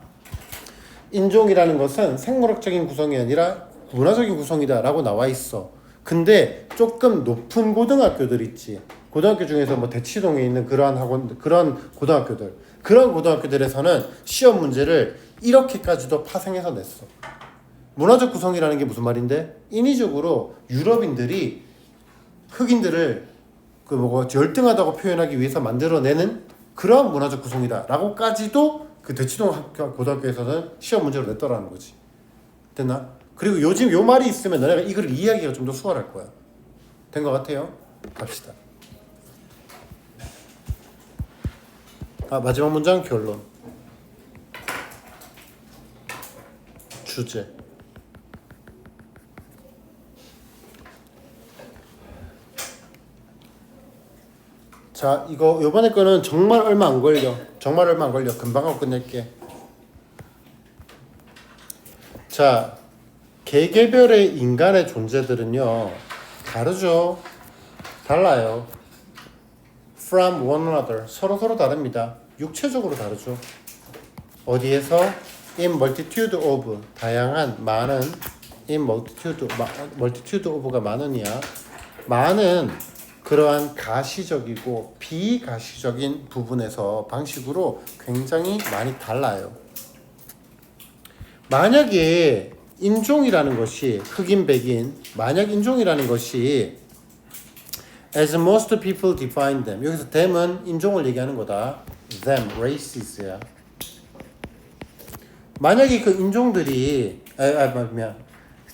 인종이라는 것은 생물학적인 구성이 아니라 문화적인 구성이다 라고 나와 있어. 근데 조금 높은 고등학교들 있지. 고등학교 중에서 뭐 대치동에 있는 그러한 학원, 그런 고등학교들, 그런 고등학교들에서는 시험 문제를 이렇게까지도 파생해서 냈어. 문화적 구성이라는 게 무슨 말인데? 인위적으로 유럽인들이 흑인들을 열등하다고 표현하기 위해서 만들어내는 그런 문화적 구성이다라고까지도 그 대치동 고등학교에서는 시험 문제로 냈더라는 거지. 됐나? 그리고 요즘 요 말이 있으면 너네가 이 글을 이해하기가 좀 더 수월할 거야. 된 것 같아요? 갑시다. 마지막 문장 결론. 주제. 자, 이거 요번에 거는 정말 얼마 안 걸려. 정말 얼마 안 걸려. 금방 하고 끝낼게. 자, 개개별의 인간의 존재들은요 다르죠. 달라요. From one another. 서로 다릅니다. 육체적으로 다르죠. 어디에서? In multitude of. 다양한, 많은. In multitude of가 많은이야. 많은 그러한 가시적이고 비가시적인 부분에서 방식으로 굉장히 많이 달라요. 만약에 인종이라는 것이 흑인, 백인, 만약 인종이라는 것이 as most people define them. 여기서 them은 인종을 얘기하는 거다. them, races야. 만약에 그 인종들이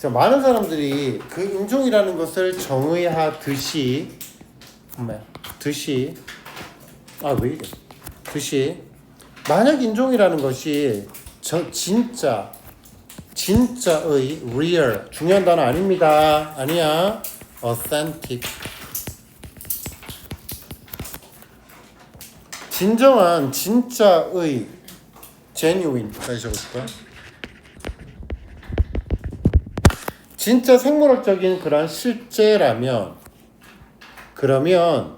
자, 많은 사람들이 그 인종이라는 것을 정의하듯이 듯이 왜 이래? 듯이 만약 인종이라는 것이 진짜의 real 중요한 단어 아닙니다. 아니야. authentic 진정한 진짜의 genuine 다시 적어줄까? 진짜 생물학적인 그런 실제라면 그러면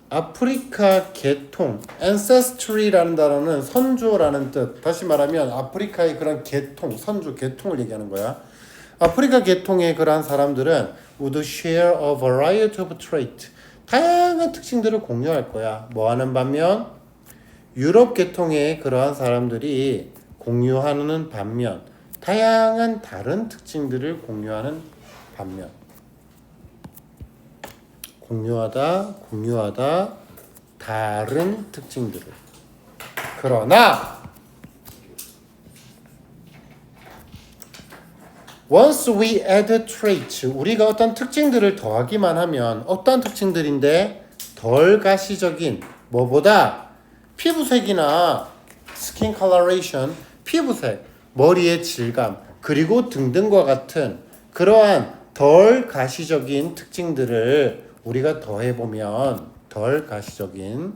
아프리카 계통 ancestry라는 단어는 선조라는 뜻. 다시 말하면 아프리카의 그런 계통, 선조, 계통을 얘기하는 거야. 아프리카 계통의 그러한 사람들은 would share a variety of traits. 다양한 특징들을 공유할 거야. 뭐하는 반면 유럽 계통의 그러한 사람들이 공유하는 반면 다양한 다른 특징들을 공유하는 반면 공유하다 다른 특징들을 그러나 once we add traits 우리가 어떤 특징들을 더하기만 하면 어떤 특징들인데 덜 가시적인 뭐보다 피부색이나 skin coloration 피부색 머리의 질감 그리고 등등과 같은 그러한 덜 가시적인 특징들을 우리가 더해보면 덜 가시적인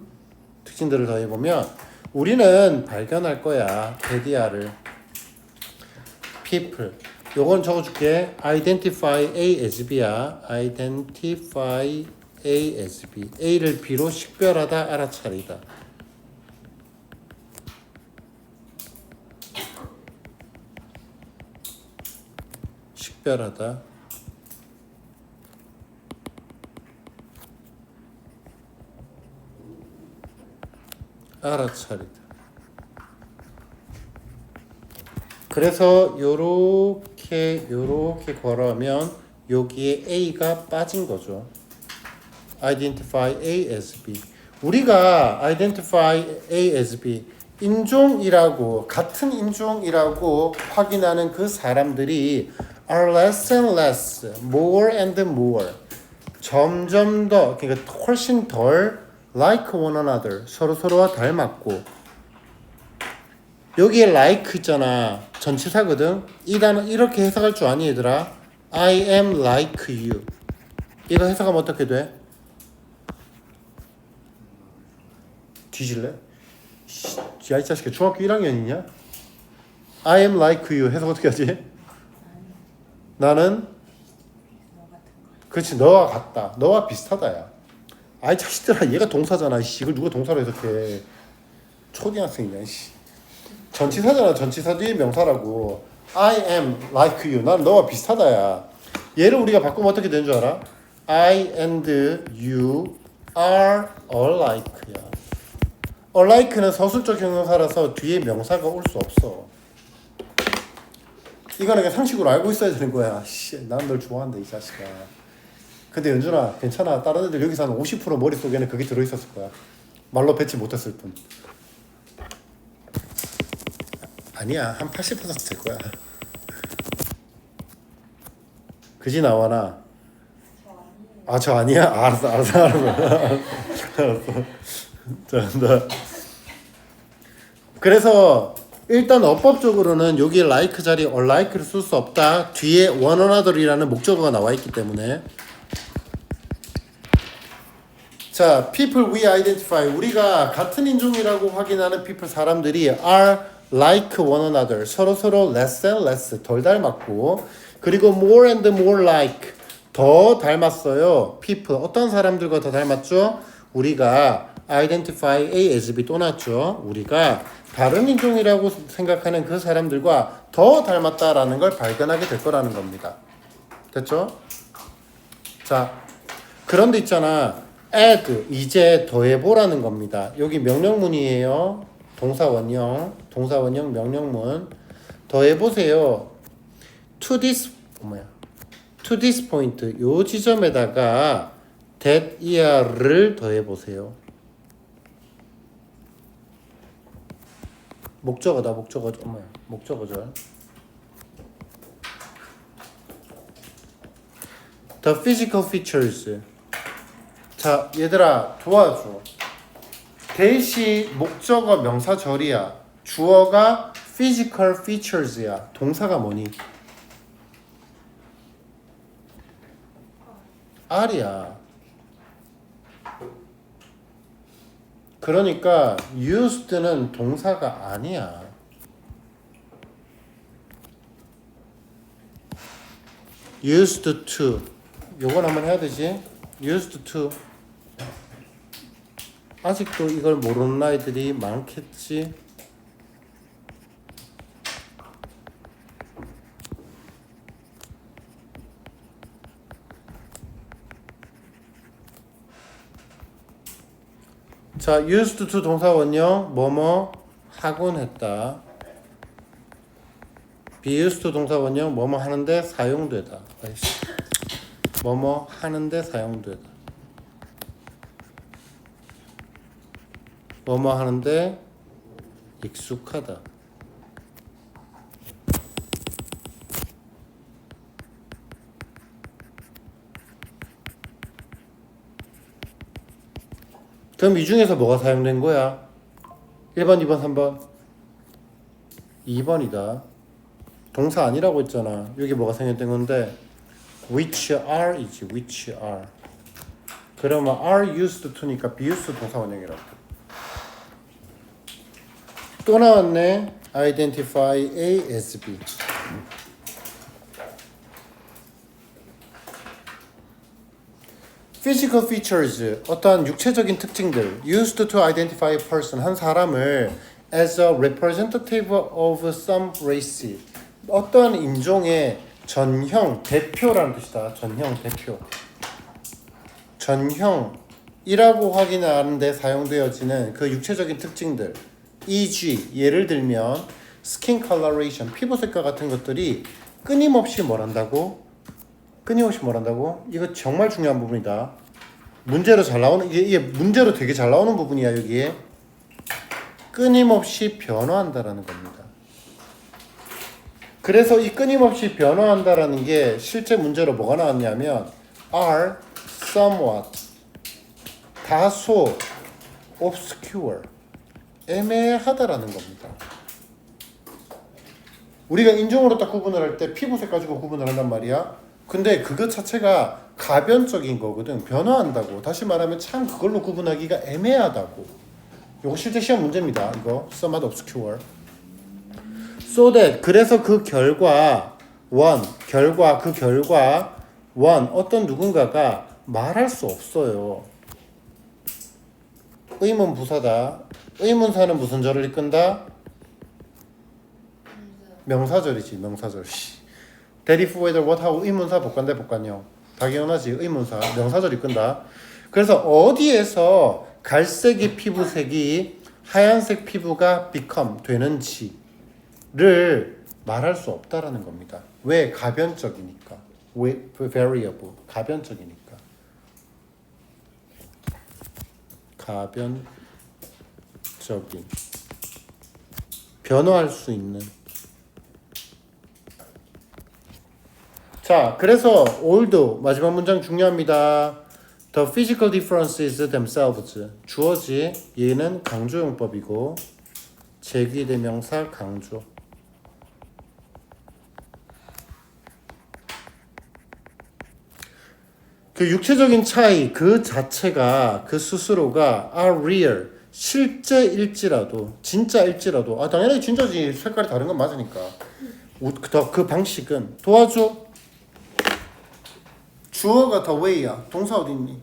특징들을 더해보면 우리는 발견할 거야. 페디아를 people 요건 적어줄게. identify A as B야. identify A as B A를 B로 식별하다 알아차리다. 식별하다 알아차리다. 그래서 요렇게 걸어면 여기에 A가 빠진 거죠. identify A as B. 우리가 identify A as B 인종이라고 같은 인종이라고 확인하는 그 사람들이 are less and less, more and more 점점 더 그러니까 훨씬 덜 like one another 서로와 닮았고 여기에 like 있잖아 전치사거든. 이 단어 이렇게 해석할 줄 아니 얘들아? I am like you 이거 해석하면 어떻게 돼? 뒤질래? 야 이 자식아 중학교 1학년이냐? I am like you 해석 어떻게 하지? 나는 그렇지 너와 같다 너와 비슷하다야. 아이 자식들아 얘가 동사잖아. 이걸 누가 동사로 해석해. 초등학생이냐. 전치사잖아. 전치사 뒤에 명사라고. I am like you. 난 너와 비슷하다야. 얘를 우리가 바꾸면 어떻게 되는 줄 알아? I and you are alike야. alike는 서술적 형용사라서 뒤에 명사가 올 수 없어. 이거는 그냥 상식으로 알고 있어야 되는 거야. 난 널 좋아한다 이 자식아. 근데 연준아 괜찮아. 다른 애들 여기서 한 50% 머릿속에는 그게 들어있었을 거야. 말로 뱉지 못했을 뿐. 아니야. 한 80%될 거야. 그지 나와나. 저 아니야? 알았어. 자, 그래서 일단 어법적으로는 여기 like 자리에 unlike를 쓸 수 없다. 뒤에 one another이라는 목적어가 나와 있기 때문에. 자, people we identify 우리가 같은 인종이라고 확인하는 people 사람들이 are like one another 서로 less and less 덜 닮았고 그리고 more and more like 더 닮았어요. people 어떤 사람들과 더 닮았죠? 우리가 identify A as B 또 났죠. 우리가 다른 인종이라고 생각하는 그 사람들과 더 닮았다라는 걸 발견하게 될 거라는 겁니다. 됐죠? 자, 그런데 있잖아. add 이제 더해보라는 겁니다. 여기 명령문이에요. 동사원형 명령문 더해보세요. to this point 요 지점에다가 that year를 더해보세요. 목적어절 The physical features. 자, 얘들아 도와줘. 대시 목적어 명사절이야. 주어가 physical features야. 동사가 뭐니? R이야. 그러니까 used는 동사가 아니야. used to. 요건 한번 해야 되지. used to. 아직도 이걸 모르는 아이들이 많겠지. 자, used to 동사 원형 뭐뭐 하곤 했다. be used to 동사 원형 뭐뭐 하는데 사용되다. 아이씨. 뭐뭐 하는데 사용되다. 뭐뭐 하는데 익숙하다. 그럼 이 중에서 뭐가 사용된 거야? 1번, 2번, 3번? 2번이다. 동사 아니라고 했잖아. 여기 뭐가 생겼던 건데 which are 이지. which are. 그러면 are used to니까 be used 동사 원형이라고. 또 나왔네. identify A as B. physical features, 어떠한 육체적인 특징들, used to identify a person, 한 사람을 as a representative of some race, 어떠한 인종의 전형, 대표라는 뜻이다. 전형, 대표. 전형이라고 확인하는데 사용되어지는 그 육체적인 특징들, e.g. 예를 들면 skin coloration, 피부 색깔 같은 것들이 끊임없이 뭐란다고? 끊임없이 뭐란다고? 이거 정말 중요한 부분이다. 문제로 잘 나오는 이게 문제로 되게 잘 나오는 부분이야. 여기에 끊임없이 변화한다라는 겁니다. 그래서 이 끊임없이 변화한다라는 게 실제 문제로 뭐가 나왔냐면 are somewhat 다소 obscure 애매하다라는 겁니다. 우리가 인종으로 딱 구분을 할 때 피부색 가지고 구분을 한단 말이야. 근데 그것 자체가 가변적인 거거든. 변화한다고. 다시 말하면 참 그걸로 구분하기가 애매하다고. 이거 실제 시험 문제입니다. 이거 somewhat obscure. So that 그래서 그 결과 어떤 누군가가 말할 수 없어요. 의문 부사다. 의문사는 무슨 절을 이끈다? 명사절이지. 명사절. That if whether what 하고 의문사 복관대 복관형. 당연하지. 의문사 명사절 이끈다. 그래서 어디에서 갈색이 피부색이 하얀색 피부가 become 되는지를 말할 수 없다라는 겁니다. 왜? 가변적이니까. 왜? variable 가변적이니까. 가변적인 변화할 수 있는. 자, 그래서 all도 마지막 문장 중요합니다. The physical differences themselves 주어지 얘는 강조용법이고 제기대명사 강조. 그 육체적인 차이 그 자체가 그 스스로가 are real 실제일지라도 진짜일지라도 당연히 진짜지. 색깔이 다른 건 맞으니까. 그 방식은 도와줘. 주어가 the way야. 동사 어디 있니?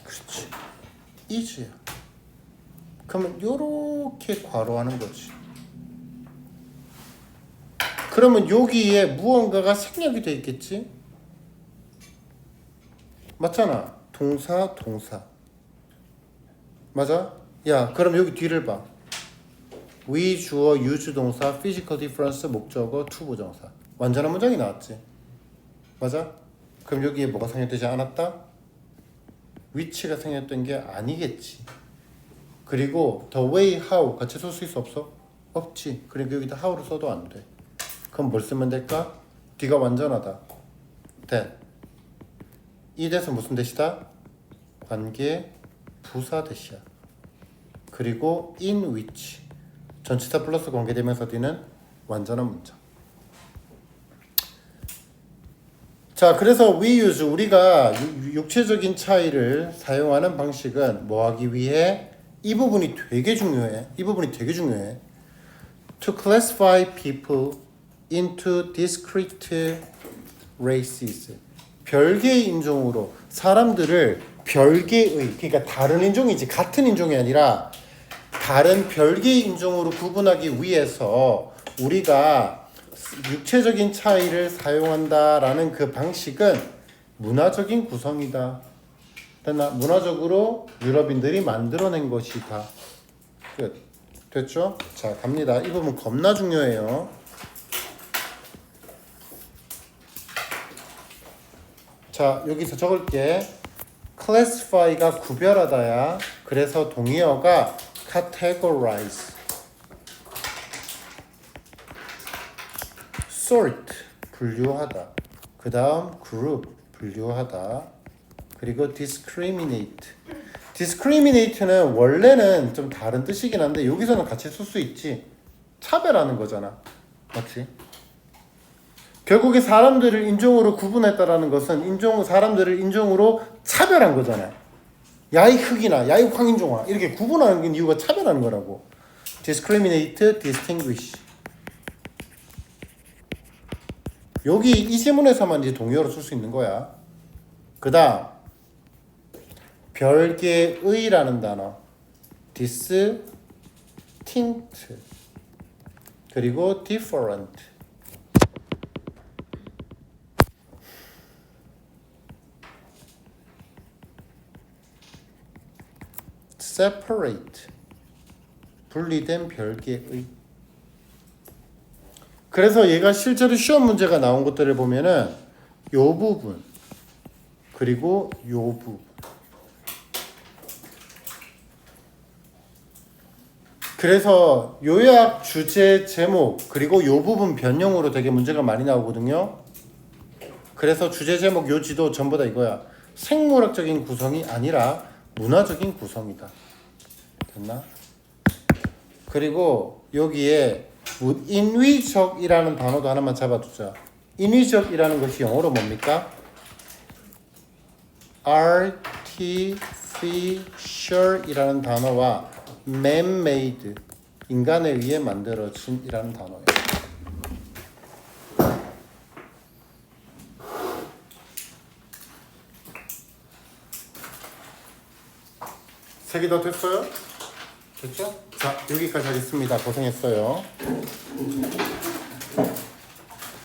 그렇지. is야. 그러면 요렇게 괄호하는 거지. 그러면 여기에 무언가가 생략이 돼 있겠지? 맞잖아. 동사. 맞아? 야, 그럼 여기 뒤를 봐. we 주어 use 동사 physical difference 목적어 to 부정사. 완전한 문장이 나왔지. 맞아? 그럼 여기에 뭐가 생략되지 않았다? which가 생략된 게 아니겠지. 그리고 the way, how 같이 쓸 수 있어 없어? 없지. 그러니까 여기다 how를 써도 안 돼. 그럼 뭘 쓰면 될까? 뒤가 완전하다. that. 이 대서 무슨 대시다? 관계 부사 대시야. 그리고 in which 전치사 플러스 관계대명사 뒤는 완전한 문장. 자, 그래서 we use 우리가 육체적인 차이를 사용하는 방식은 뭐 하기 위해 이 부분이 되게 중요해. 이 부분이 되게 중요해. To classify people into discrete races. 별개의 인종으로 사람들을 별개의 그러니까 다른 인종이지 같은 인종이 아니라 다른 별개의 인종으로 구분하기 위해서 우리가 육체적인 차이를 사용한다라는 그 방식은 문화적인 구성이다. 문화적으로 유럽인들이 만들어낸 것이다. 끝. 됐죠? 자, 갑니다. 이 부분 겁나 중요해요. 자, 여기서 적을게. classify가 구별하다야. 그래서 동의어가 categorize, sort, 분류하다. 그 다음 group, 분류하다. 그리고 discriminate. discriminate는 원래는 좀 다른 뜻이긴 한데 여기서는 같이 쓸 수 있지. 차별하는 거잖아. 맞지? 결국에 사람들을 인종으로 구분했다라는 것은 사람들을 인종으로 차별한 거잖아요. 야이 흑이나 야이 황인종아 이렇게 구분하는 이유가 차별하는 거라고. discriminate, distinguish. 여기 이 지문에서만 이제 동의어로 쓸 수 있는 거야. 그 다음 별개의라는 단어 distinct 그리고 different. separate 분리된 별개의. 그래서 얘가 실제로 시험 문제가 나온 것들을 보면은 요 부분 그리고 요 부분 그래서 요약 주제 제목 그리고 요 부분 변형으로 되게 문제가 많이 나오거든요. 그래서 주제 제목 요 지도 전부 다 이거야. 생물학적인 구성이 아니라 문화적인 구성이다. 됐나? 그리고 여기에 인위적이라는 단어도 하나만 잡아두자. 인위적이라는 것이 영어로 뭡니까? artificial이라는 단어와 man-made, 인간에 의해 만들어진이라는 단어예요. 세 개 다 됐어요? 됐죠? 자, 여기까지 하겠습니다. 고생했어요.